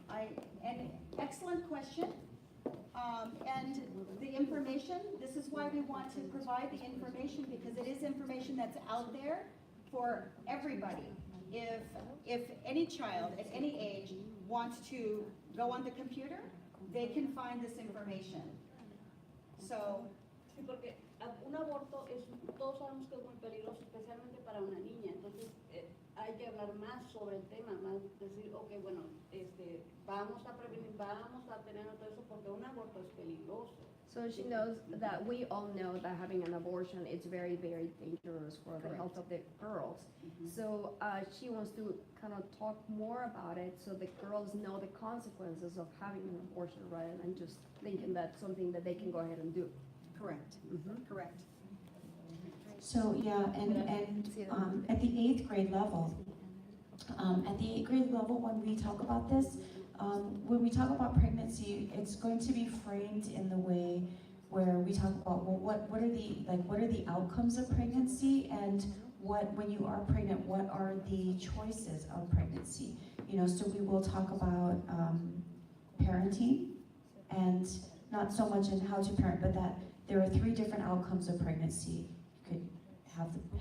my. An excellent question. And the information, this is why we want to provide the information, because it is information that's out there for everybody. If any child at any age wants to go on the computer, they can find this information. So, Sí, porque un aborto todos sabemos que es muy peligroso, especialmente para una niña. Entonces hay que hablar más sobre el tema, más decir, ok, bueno, vamos a prevenir, vamos a tener todo eso porque un aborto es peligroso. So she knows that we all know that having an abortion is very, very dangerous for the health of the girls. So she wants to kind of talk more about it so the girls know the consequences of having an abortion rather than just thinking that's something that they can go ahead and do. correct, correct. So, yeah, and at the 8th grade level, when we talk about this, when we talk about pregnancy, it's going to be framed in the way where we talk about, well, what are the outcomes of pregnancy, and when you are pregnant, what are the choices of pregnancy? You know, so we will talk about parenting, and not so much in how to parent, but that there are 3 different outcomes of pregnancy. You could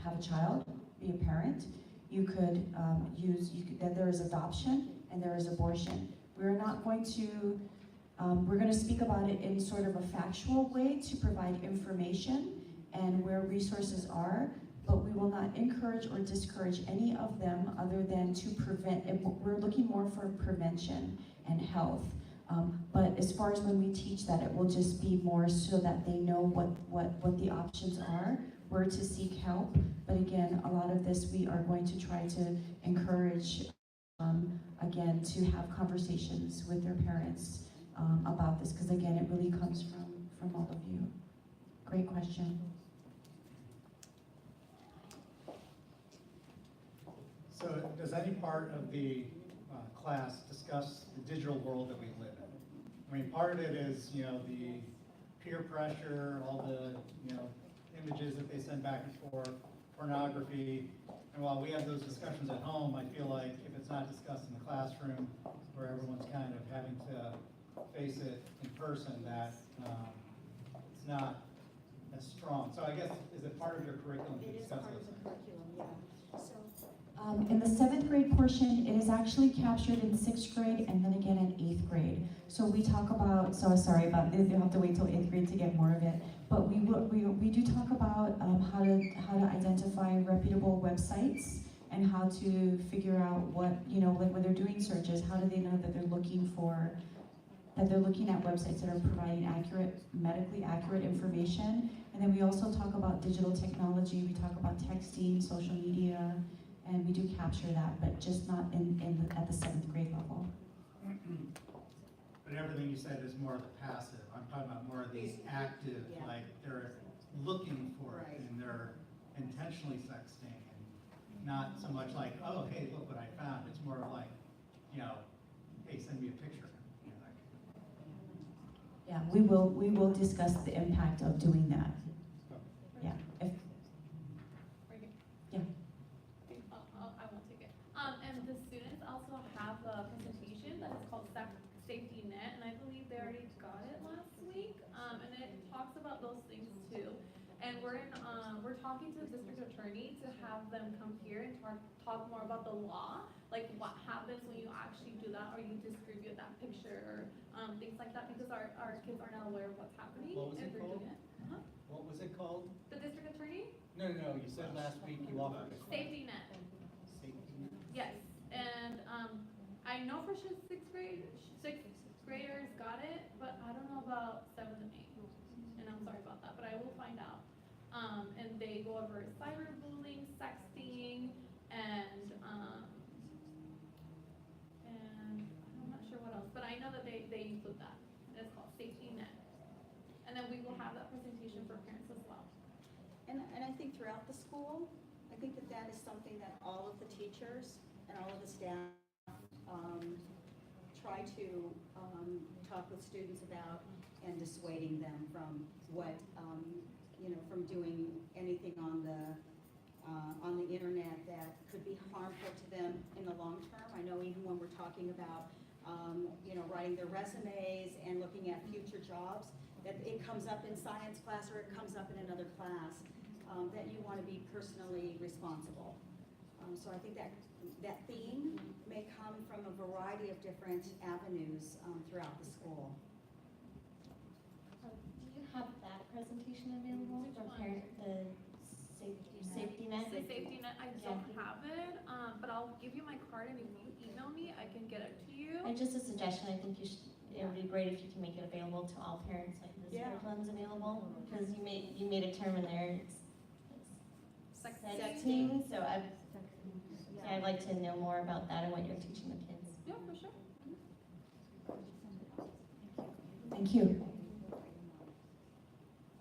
have a child, be a parent. You could then there is adoption and there is abortion. We're not going to, we're going to speak about it in sort of a factual way to provide information and where resources are, but we will not encourage or discourage any of them other than to prevent. And we're looking more for prevention and health. But as far as when we teach that, it will just be more so that they know what the options are, where to seek help. But again, a lot of this we are going to try to encourage, again, to have conversations with their parents about this, because again, it really comes from all of you. Great question. So does any part of the class discuss the digital world that we live in? I mean, part of it is, you know, the peer pressure, all the, you know, images that they send back and forth, pornography, and while while we have those discussions at home, I feel like if it's not discussed in the classroom, where everyone's kind of having to face it in person, that it's not as strong. So I guess, is it part of your curriculum to It is discuss part of those the things? curriculum, yeah. So, In the 7th grade portion, it is actually captured in 6th grade and then again in 8th grade. So we talk about, so sorry about this, you'll have to wait till 8th grade to get more of it. But we do talk about how to identify reputable websites and how to figure out what, like when they're doing searches, how do they know that they're looking at websites that are providing medically accurate information. And then we also talk about digital technology, we talk about texting, social media, and we do capture that, but just not at the 7th grade level. But everything you said is more of the passive. I'm talking about more of these active, Yeah. like they're looking for it Right. and they're intentionally sexting, and not so much like, oh, hey, look what I found. It's more of like, hey, send me a picture. Yeah, we will discuss the impact of doing that. Yeah, Right here. Yeah. I won't take it. And the students also have a presentation that is called Safety Net, and I believe they already got it last week. And it talks about those things too. And we're talking to the district attorney to have them come here and talk more about the law, like what happens when you actually do that or you distribute that picture, things like that, because our kids are not aware of what's happening. What was it and they're called? doing it. What was it called? The district attorney? No, you said last week you offered a Safety Net. safety net. Yes, and I know for sure sixth graders got it, but I don't know about 7th and 8th. And I'm sorry about that, but I will find out. And they go over cyberbullying, sexting, and I'm not sure what else, but I know that they include that. And it's called Safety Net. And then we will have that presentation for parents as well. and I think throughout the school, I think that is something that all of the teachers and all of the staff try to talk with students about, and dissuading them from what, from doing anything on the internet that could be harmful to them in the long term. I know even when we're talking about, writing their resumes and looking at future jobs, that it comes up in science class or it comes up in another class, that you want to be personally responsible. So I think that theme may come from a variety of different avenues throughout the school. Do you have that presentation available for parent, the safety net? The Safety Net, I don't have it, but I'll give you my card, and if you email me, I can get it to you. And just a suggestion, I think it would be great if you can make it available to all parents, like this Yeah. curriculum's available, because you made a term in there, it's Sexting. sexting, so I'd like to know more about that and what you're teaching the kids. Yeah, for sure. Thank you.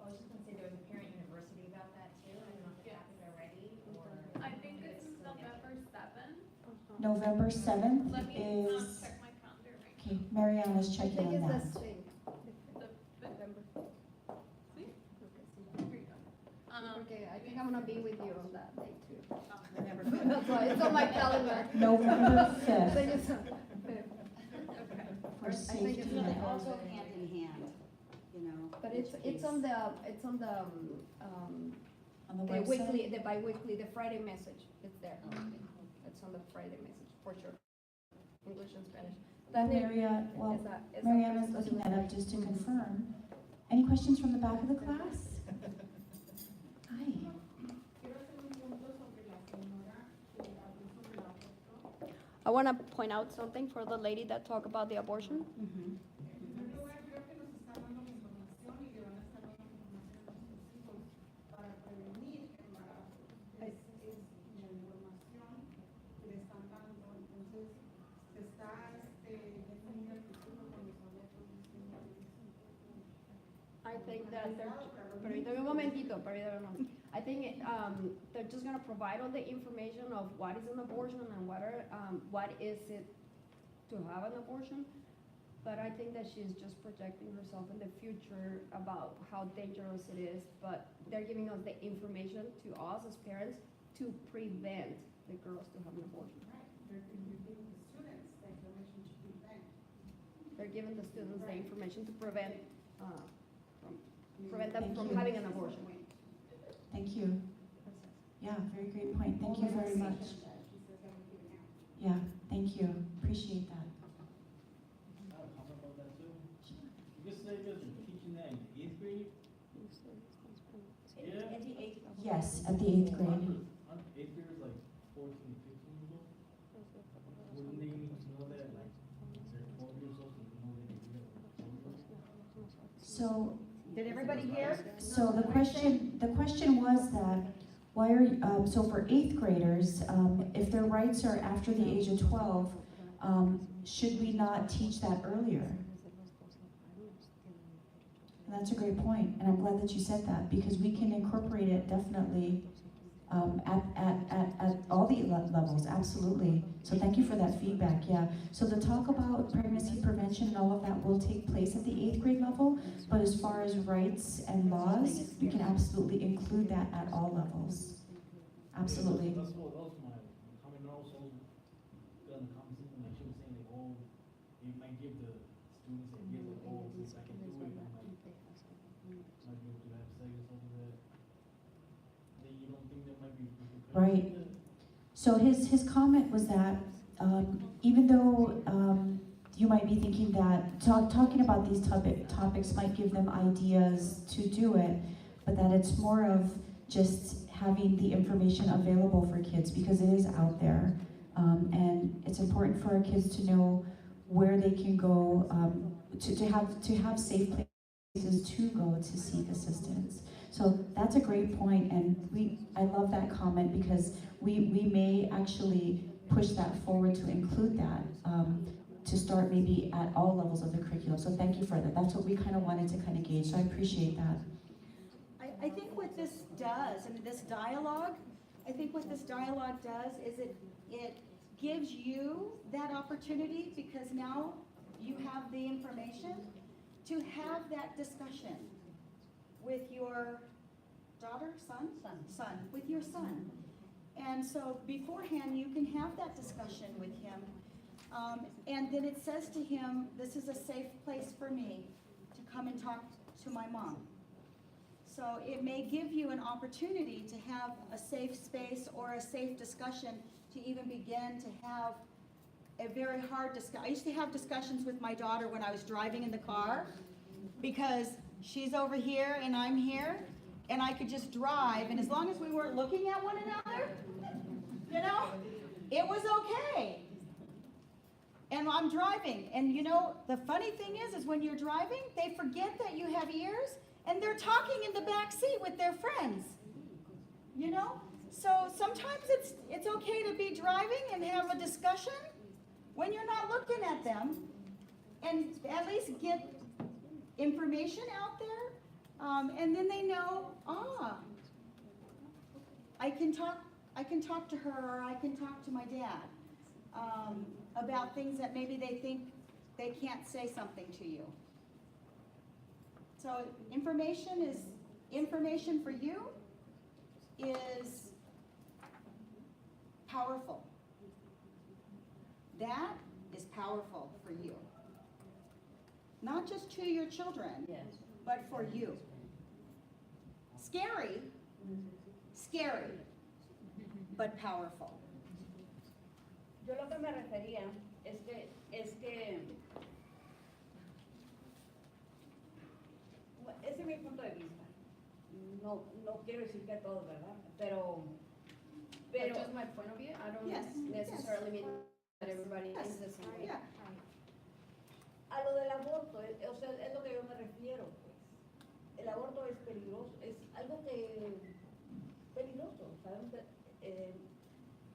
I was just gonna say there was a parent university about that too. I don't know if it happened already or. I think it's November 7th. November 7th Let me is, check my calendar right okay, Mariana's checking on that. now. The 5th. See? Here you go. Okay, I think I'm gonna be with you on that day too. November That's why, it's on my calendar. November I 5th think it's- for I think safety it's net. They all go hand in hand, But each it's piece. on the, On the the website? weekly, the bi-weekly, the Friday message, it's there. It's on the Friday message, for sure. English and Spanish. That name- Mariana's looking that up just to confirm. Any questions from the back of the class? Hi. I want to point out something for the lady that talked about the abortion. Mhm. I think that they're, permítame un momentito, permítame. I think they're just gonna provide all the information of what is an abortion and what is it to have an abortion. But I think that she's just projecting herself in the future about how dangerous it is. But they're giving us the information to us as parents to prevent the girls to have an abortion. They're giving the students the information to prevent, prevent them Thank from you. having an abortion. Thank you. Yeah, very great point. Thank you very much. Yeah, thank you. Appreciate that. I have a comment about that too. You just say that you're teaching that in 8th grade? Yeah. Yes, at the 8th grade. Aren't 8th graders like 14, 15 years old? Wouldn't they need to know that, like, they're 12 years old, so they know they can do that? So, Did everybody hear? so the question was that, why are, so for 8th graders, if their rights are after the age of 12, should we not teach that earlier? And that's a great point, and I'm glad that you said that, because we can incorporate it definitely at all the levels, absolutely. So thank you for that feedback, yeah. So the talk about pregnancy prevention and all of that will take place at the 8th grade level, but as far as rights and laws, we can absolutely include that at all levels. Absolutely. That's what else my comment also got in the conversation, like she was saying, like, oh, it might give the students ideas like, oh, since I can do it, I might be able to have sex or something like that. Then you don't think there might be repercussions Right. with it? So his comment was that even though you might be thinking that talking about these topics might give them ideas to do it, but that it's more of just having the information available for kids, because it is out there, and it's important for our kids to know where they can go, to have safe places to go to seek assistance. So that's a great point, and I love that comment, because we may actually push that forward to include that, to start maybe at all levels of the curriculum. So thank you for that. That's what we kind of wanted to kind of gauge, so I appreciate that. I think what this does, this dialogue, I think what this dialogue does is it gives you that opportunity, because now you have the information to have that discussion with your daughter, son, with your son. And so beforehand, you can have that discussion with him. And then it says to him, this is a safe place for me to come and talk to my mom. So it may give you an opportunity to have a safe space or a safe discussion to even begin to have a very hard discussion. I used to have discussions with my daughter when I was driving in the car, because she's over here and I'm here, and I could just drive, and as long as we weren't looking at one another, you know, it was okay. And I'm driving, and you know, the funny thing is when you're driving, they forget that you have ears, and they're talking in the back seat with their friends, you know? So sometimes it's okay to be driving and have a discussion when you're not looking at them, and at least get information out there, and then they know, I can talk to her, or I can talk to my dad about things that maybe they think they can't say something to you. So information for you is powerful. That is powerful for you. Not just to your children, but for you. Scary, but powerful. Yo lo que me refería es que ese es mi punto de vista. No quiero decir que todos, ¿verdad? Pero That's just my point of view. I don't Yes, necessarily yes. mean that everybody is the same way. Yeah. a lo del aborto, o sea, es lo que yo me refiero, pues. El aborto es peligroso, es algo que peligroso, ¿saben?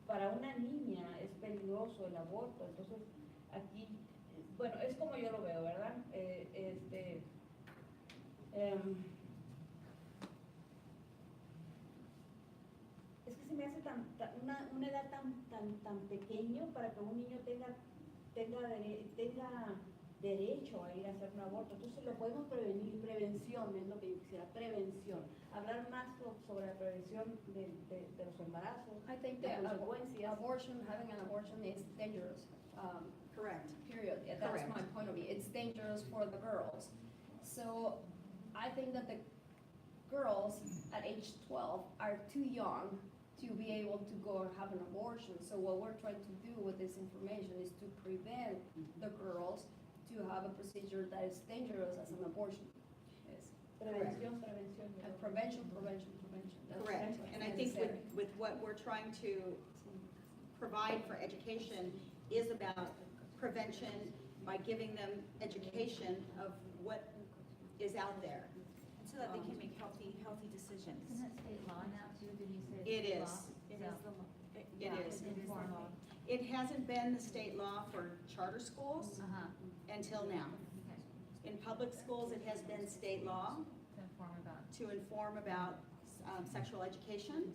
Para una niña es peligroso el aborto, entonces aquí, bueno, es como yo lo veo, ¿verdad? Es que se me hace una edad tan pequeño para que un niño tenga derecho a ir a hacer un aborto. Entonces lo podemos prevenir, prevención es lo que yo quisiera, prevención. Hablar más sobre la prevención de los embarazos, I think las that consecuencias. having an abortion is dangerous. Correct. Period. Yeah, that's Correct. my point of view. It's dangerous for the girls. So I think that the girls at age 12 are too young to be able to go and have an abortion. So what we're trying to do with this information is to prevent the girls to have a procedure that is dangerous as an abortion is. Prevención, prevención. And prevention. That's Correct, what's and I think with, necessary. with what we're trying to provide for education is about prevention by giving them education of what is out there. So that they can make healthy decisions. Isn't it state law now too? Did you say? It state is. law? It So- is the, It yeah, is. it is the Informal. law. It hasn't been the state law for charter schools Uh-huh, until now. okay, In public schools, it has been state law to inform about. to inform about sexual education.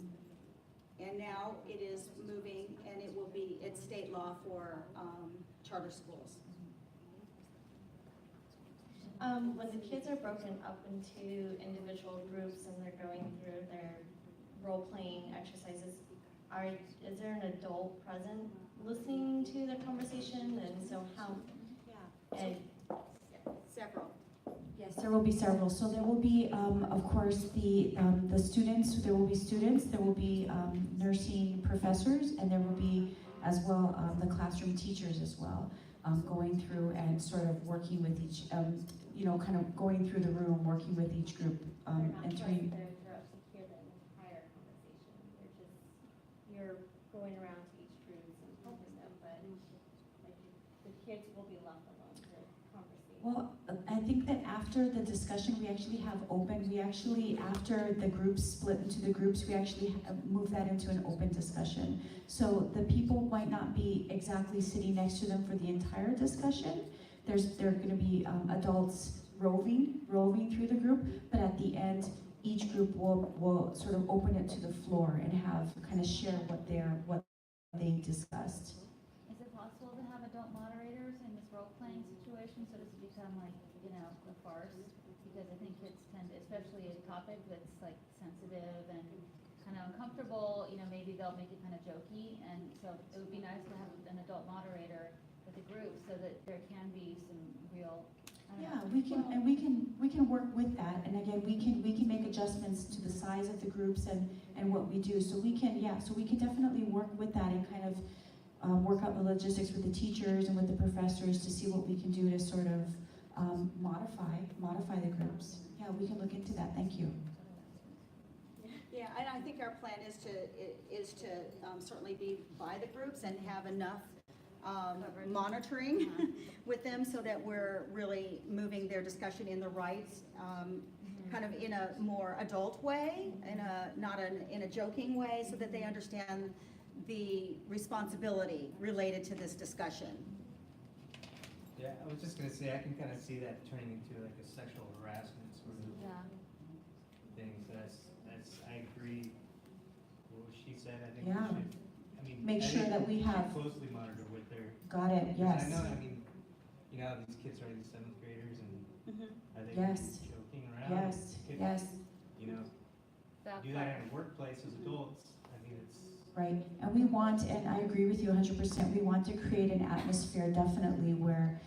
And now it is moving, and it will be, it's state law for charter schools. When the kids are broken up into individual groups and they're going through their role-playing exercises, is there an adult present listening to the conversation? And so how, and Several. Yes, there will be several. So there will be, of course, the students, there will be students, there will be nursing professors, and there will be as well the classroom teachers as well, going through and sort of working with each, kind of going through the room, working with each group, entering. they're there to hear the entire conversation. They're just, you're going around to each group and helping them, but like the kids will be left alone to conversate. Well, I think that after the discussion, we actually have open, after the groups split into the groups, we actually move that into an open discussion. So the people might not be exactly sitting next to them for the entire discussion. There are gonna be adults roving through the group, but at the end, each group will sort of open it to the floor and kind of share what they discussed. Is it possible to have adult moderators in this role-playing situation, so it doesn't become like, a farce? Because I think kids tend to, especially a topic that's like sensitive and kind of uncomfortable, maybe they'll make it kind of jokey, and so it would be nice to have an adult moderator with the group so that there can be some real, I don't Yeah, know. we can work with that, and again, we can make adjustments to the size of the groups and what we do. So we can definitely work with that and kind of work out the logistics with the teachers and with the professors to see what we can do to sort of modify the groups. Yeah, we can look into that. Thank you. Yeah, and I think our plan is to certainly be by the groups and have enough monitoring with them so that we're really moving their discussion in the right, kind of in a more adult way, not in a joking way, so that they understand the responsibility related to this discussion. Yeah, I was just gonna say, I can kind of see that turning into like a sexual harassment sort of Yeah. thing, so that's, I agree with what she said, I think Yeah. we should, Make I sure think that we should have- closely monitor what they're. Got it, 'cause yes. I know, how these kids are the 7th graders and are they Yes. joking around? Yes, Kids, yes. Do that in a workplace as adults, it's. Right, and we want, and I agree with you 100%, we want to create an atmosphere definitely where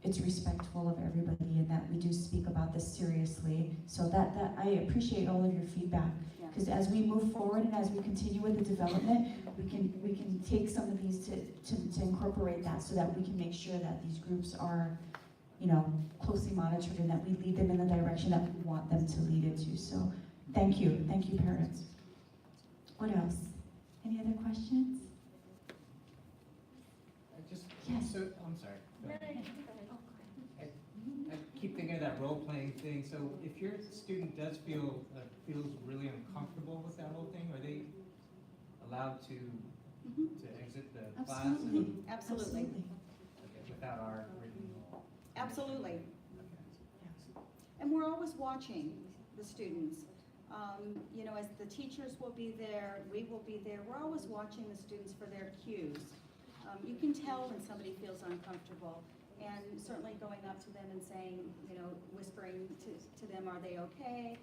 it's respectful of everybody and that we do speak about this seriously. So that I appreciate all of your feedback. Because as we move forward and as we continue with the development, we can take some of these to incorporate that so that we can make sure that these groups are, closely monitored and that we lead them in the direction that we want them to lead into. So thank you, parents. What else? Any other questions? Yes. So, I'm sorry. Go ahead. I keep thinking of that role-playing thing, so if your student does feels really uncomfortable with that whole thing, are they allowed to exit the class? Absolutely. Absolutely. Okay, without our written? Absolutely. Okay. And we're always watching the students. As the teachers will be there, we will be there, we're always watching the students for their cues. You can tell when somebody feels uncomfortable, And certainly going up to them and saying, you know, whispering to them, are they okay?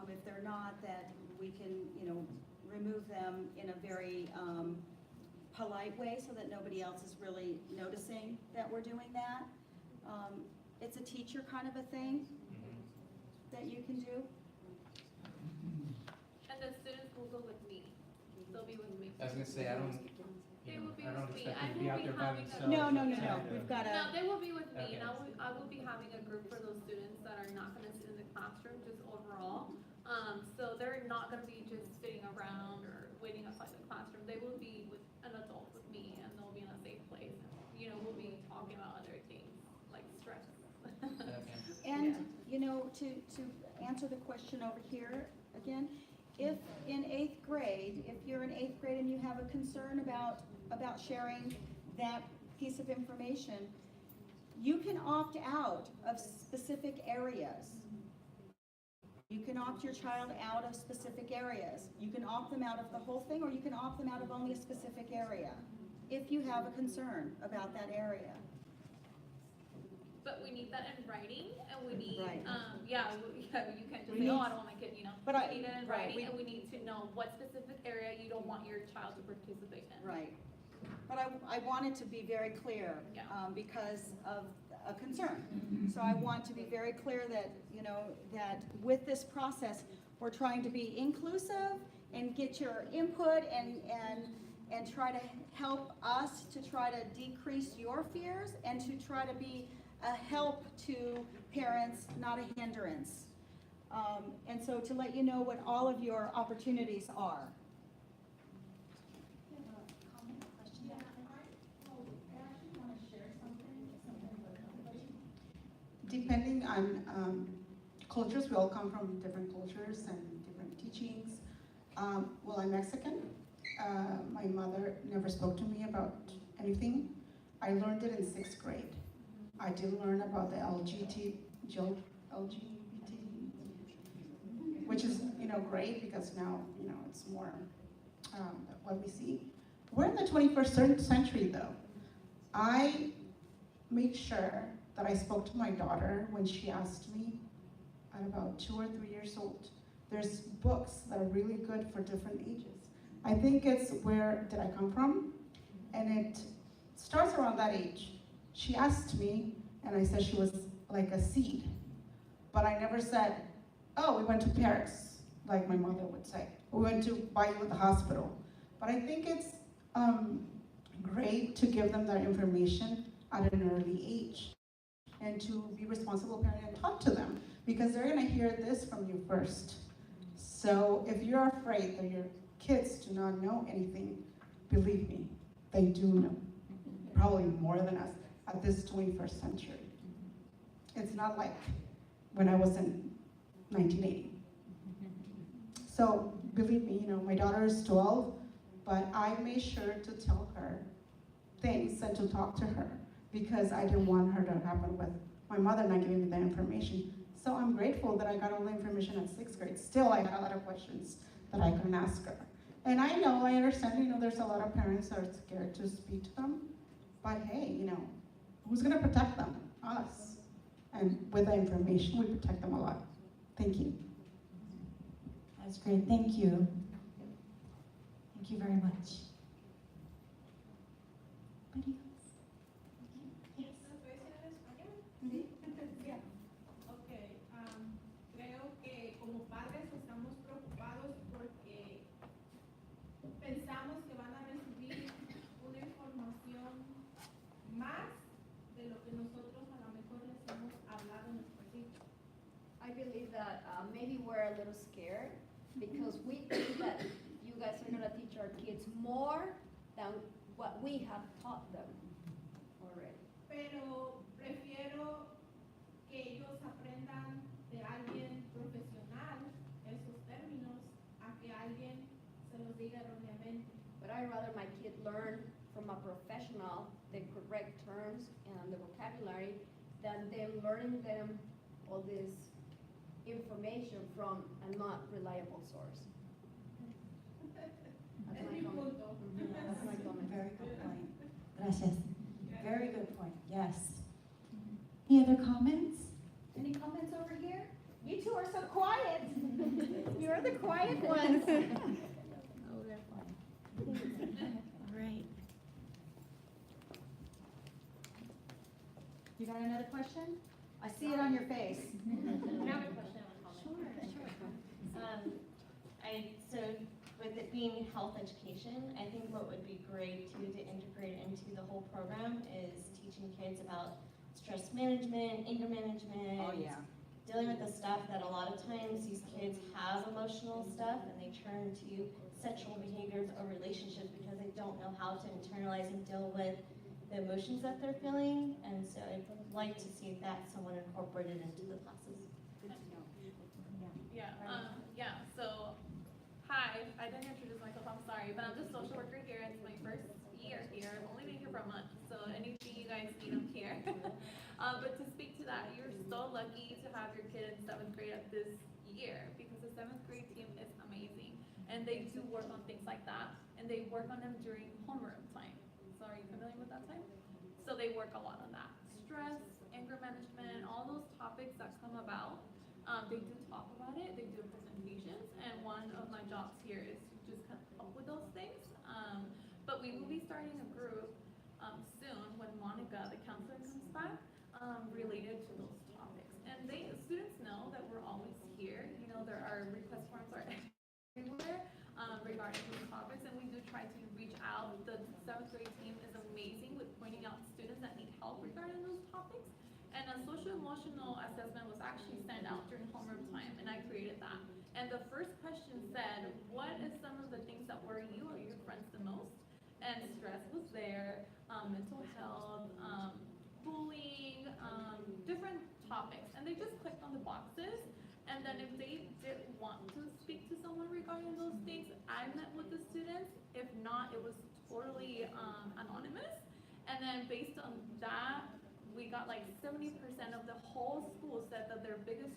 If they're not, that we can, you know, remove them in a very polite way so that nobody else is really noticing that we're doing that. It's a teacher kind of a thing that you can do. And the students will go with me. They'll be with me. I was gonna say, I don't, They will be I don't with me. expect I them to will be out be there by having a. themselves. No, we've got No, a, they will be with me, and Okay. I will be having a group for those students that are not gonna sit in the classroom, just overall. So they're not gonna be just sitting around or waiting outside the classroom. They will be with an adult with me, and they'll be in a safe place. You know, we'll be talking about other things, like stress. and, you know, to answer the question over here again, if in 8th grade, if you're in 8th grade and you have a concern about sharing that piece of information, you can opt out of specific areas. You can opt your child out of specific areas. You can opt them out of the whole thing, or you can opt them out of only a specific area, if you have a concern about that area. But we need that in writing, and we need, Right. you can't just We say, need- oh, I don't want my kid, you know. But We I- need it in right, writing, and we need to know what specific area you don't want your child to participate in. Right. But I wanted to be very clear, Yeah. because of a concern. So I want to be very clear that, you know, that with this process, we're trying to be inclusive and get your input and try to help us to try to decrease your fears and to try to be a help to parents, not a hindrance. And so to let you know what all of your opportunities are. Depending on cultures, we all come from different cultures and different teachings. Well, I'm Mexican. My mother never spoke to me about anything. I learned it in 6th grade. I did learn about the LGBT, which is, you know, great because now, you know, it's more what we see. We're in the 21st century though. I made sure that I spoke to my daughter when she asked me at about 2 or 3 years old. There's books that are really good for different ages. I think it's where did I come from? And it starts around that age. She asked me, and I said she was like a seed. But I never said, oh, we went to Paris, like my mother would say. We went to buy you at the hospital. But I think it's great to give them that information at an early age and to be responsible parent and talk to them because they're gonna hear this from you first. So if you're afraid that your kids do not know anything, believe me, they do know, probably more than us at this 21st century. It's not like when I was in 1980. So believe me, you know, my daughter is 12, but I made sure to tell her things and to talk to her because I didn't want her to happen with my mother not giving me that information. So I'm grateful that I got all the information at 6th grade. Still, I had a lot of questions that I couldn't ask her. And I understand, you know, there's a lot of parents that are scared to speak to them, but hey, you know, who's gonna protect them? Us. And with the information, we protect them a lot. Thank you. That's great, thank you. Thank you very much. Anybody else? Yes. Okay, creo que como padres estamos preocupados porque pensamos que van a recibir una información más de lo que nosotros a lo mejor les hemos hablado en nuestros hijos. I believe that maybe we're a little scared because we think that you guys are gonna teach our kids more than what we have taught them already. Pero prefiero que ellos aprendan de alguien profesional esos términos a que alguien se los diga erróneamente. But I'd rather my kid learn from a professional the correct terms and the vocabulary than them learning them all this information from a not reliable source. That's Es my mi comment. punto. That's my comment. Very good point. Gracias. Very good point, yes. other comments? Any comments over here? You two are so quiet. You're the quiet ones. Oh, they're fun. All right. You got another question? I see it on your face. I have a question on comment. So with it being health education, I think what would be great too to integrate into the whole program is teaching kids about stress management, anger management. Oh, yeah. Dealing with the stuff that a lot of times these kids have emotional stuff and they turn to sexual behaviors or relationships because they don't know how to internalize and deal with the emotions that they're feeling. And so I'd like to see that somewhat incorporated into the classes. So, hi, I didn't introduce myself, I'm sorry, but I'm the social worker here. It's my first year here. I've only been here for a month, so anything you guys need, I'm here. But to speak to that, you're so lucky to have your kid in 7th grade at this year, because the 7th grade team is amazing. And they do work on things like that, and they work on them during homeroom time. So are you familiar with that time? So they work a lot on that. Stress, anger management, all those topics that come about. They do talk about it, they do presentations, and one of my jobs here is to just kind of help with those things. But we will be starting a group soon when Monica, the counselor, comes back, related to those topics. And students know that we're always here. You know, there are request forms are everywhere regarding these topics, and we do try to reach out. The 7th grade team is amazing with pointing out students that need help regarding those topics. And a social emotional assessment was actually sent out during homeroom time, and I created that. And the first question said, what is some of the things that worry you or your friends the most? And stress was there, mental health, bullying, different topics. And they just clicked on the boxes. And then if they did want to speak to someone regarding those things, I met with the students. If not, it was totally anonymous. And then based on that, we got like 70% of the whole school said that their biggest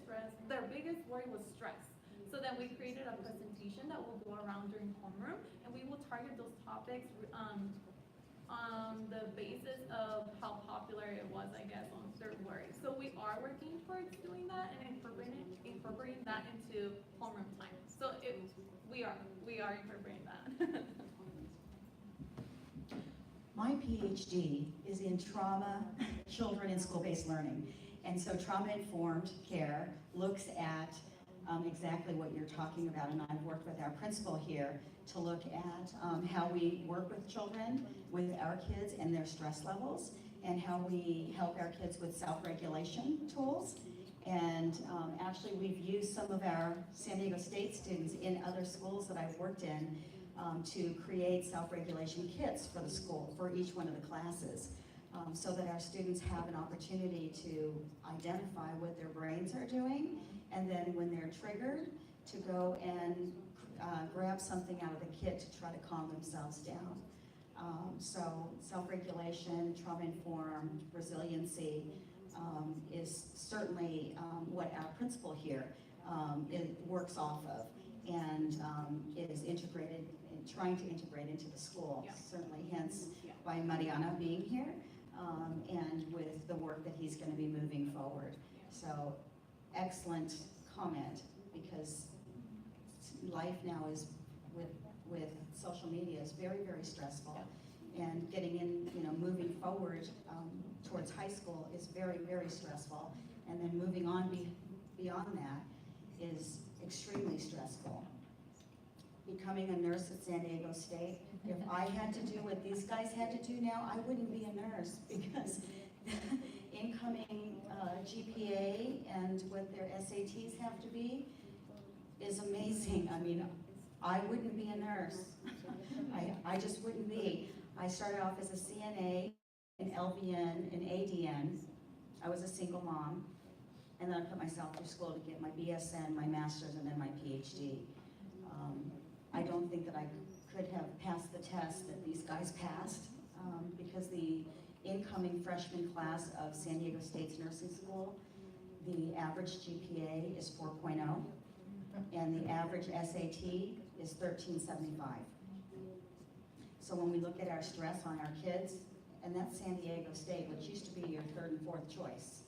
worry was stress. So then we created a presentation that will go around during homeroom, and we will target those topics on the basis of how popular it was, I guess, on their worry. So we are working towards doing that and incorporating that into homeroom time. So we are incorporating that. My PhD is in trauma, children and school-based learning. And so trauma-informed care looks at exactly what you're talking about. And I've worked with our principal here to look at how we work with children, with our kids and their stress levels, and how we help our kids with self-regulation tools. And actually, we've used some of our San Diego State students in other schools that I've worked in to create self-regulation kits for the school, for each one of the classes, so that our students have an opportunity to identify what their brains are doing, and then when they're triggered, to go and grab something out of the kit to try to calm themselves down. So self-regulation, trauma-informed, resiliency is certainly what our principal here works off of, and is integrated, trying to integrate into the school, certainly hence by Mariana being here, and with the work that he's going to be moving forward. So excellent comment, because life now is with social media is very, very stressful, and getting in, moving forward towards high school is very, very stressful, and then moving on beyond that is extremely stressful. Becoming a nurse at San Diego State, if I had to do what these guys had to do now, I wouldn't be a nurse, because incoming GPA and what their SATs have to be is amazing. I mean, I wouldn't be a nurse. I just wouldn't be. I started off as a CNA, an LVN, an ADN. I was a single mom, and then I put myself through school to get my BSN, my master's, and then my PhD. I don't think that I could have passed the test that these guys passed, because the incoming freshman class of San Diego State's nursing school, the average GPA is 4.0, and the average SAT is 1375. So when we look at our stress on our kids, and that's San Diego State, which used to be your third and fourth choice,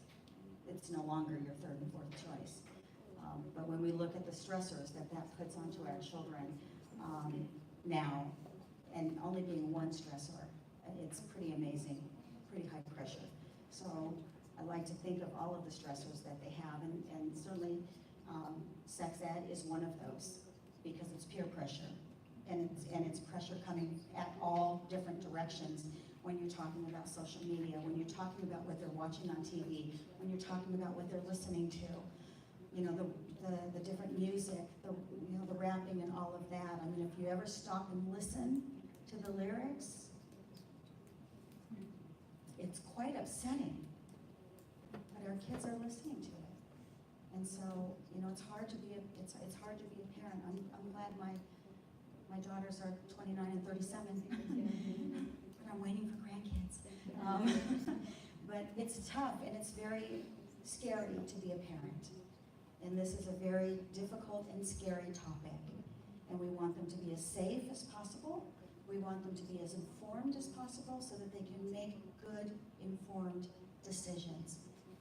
it's no longer your third and fourth choice. But when we look at the stressors that puts onto our children now, and only being one stressor, it's pretty amazing, pretty high pressure. So I like to think of all of the stressors that they have, and certainly sex ed is one of those, because it's peer pressure, and it's pressure coming at all different directions. When you're talking about social media, when you're talking about what they're watching on TV, when you're talking about what they're listening to, you know, the different music, the rapping and all of that. I mean, if you ever stop and listen to the lyrics, it's quite upsetting, but our kids are listening to it. And so, you know, it's hard to be a parent. I'm glad my daughters are 29 and 37, but I'm waiting for grandkids. But it's tough, and it's very scary to be a parent. And this is a very difficult and scary topic. And we want them to be as safe as possible. We want them to be as informed as possible so that they can make good, informed decisions.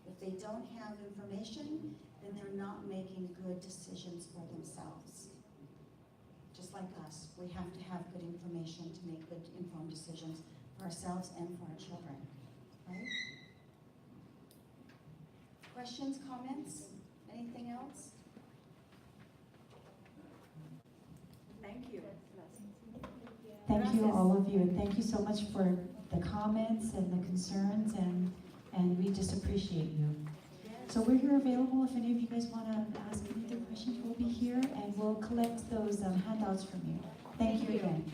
If they don't have information, then they're not making good decisions for themselves. Just like us, we have to have good information to make good, informed decisions for ourselves and for our children, right? Questions, comments? Anything else? Thank you. Thank you, all of you, and thank you so much for the comments and the concerns, and we just appreciate you. So we're here available if any of you guys want to ask any other questions. We'll be here, and we'll collect those handouts from you. Thank you again.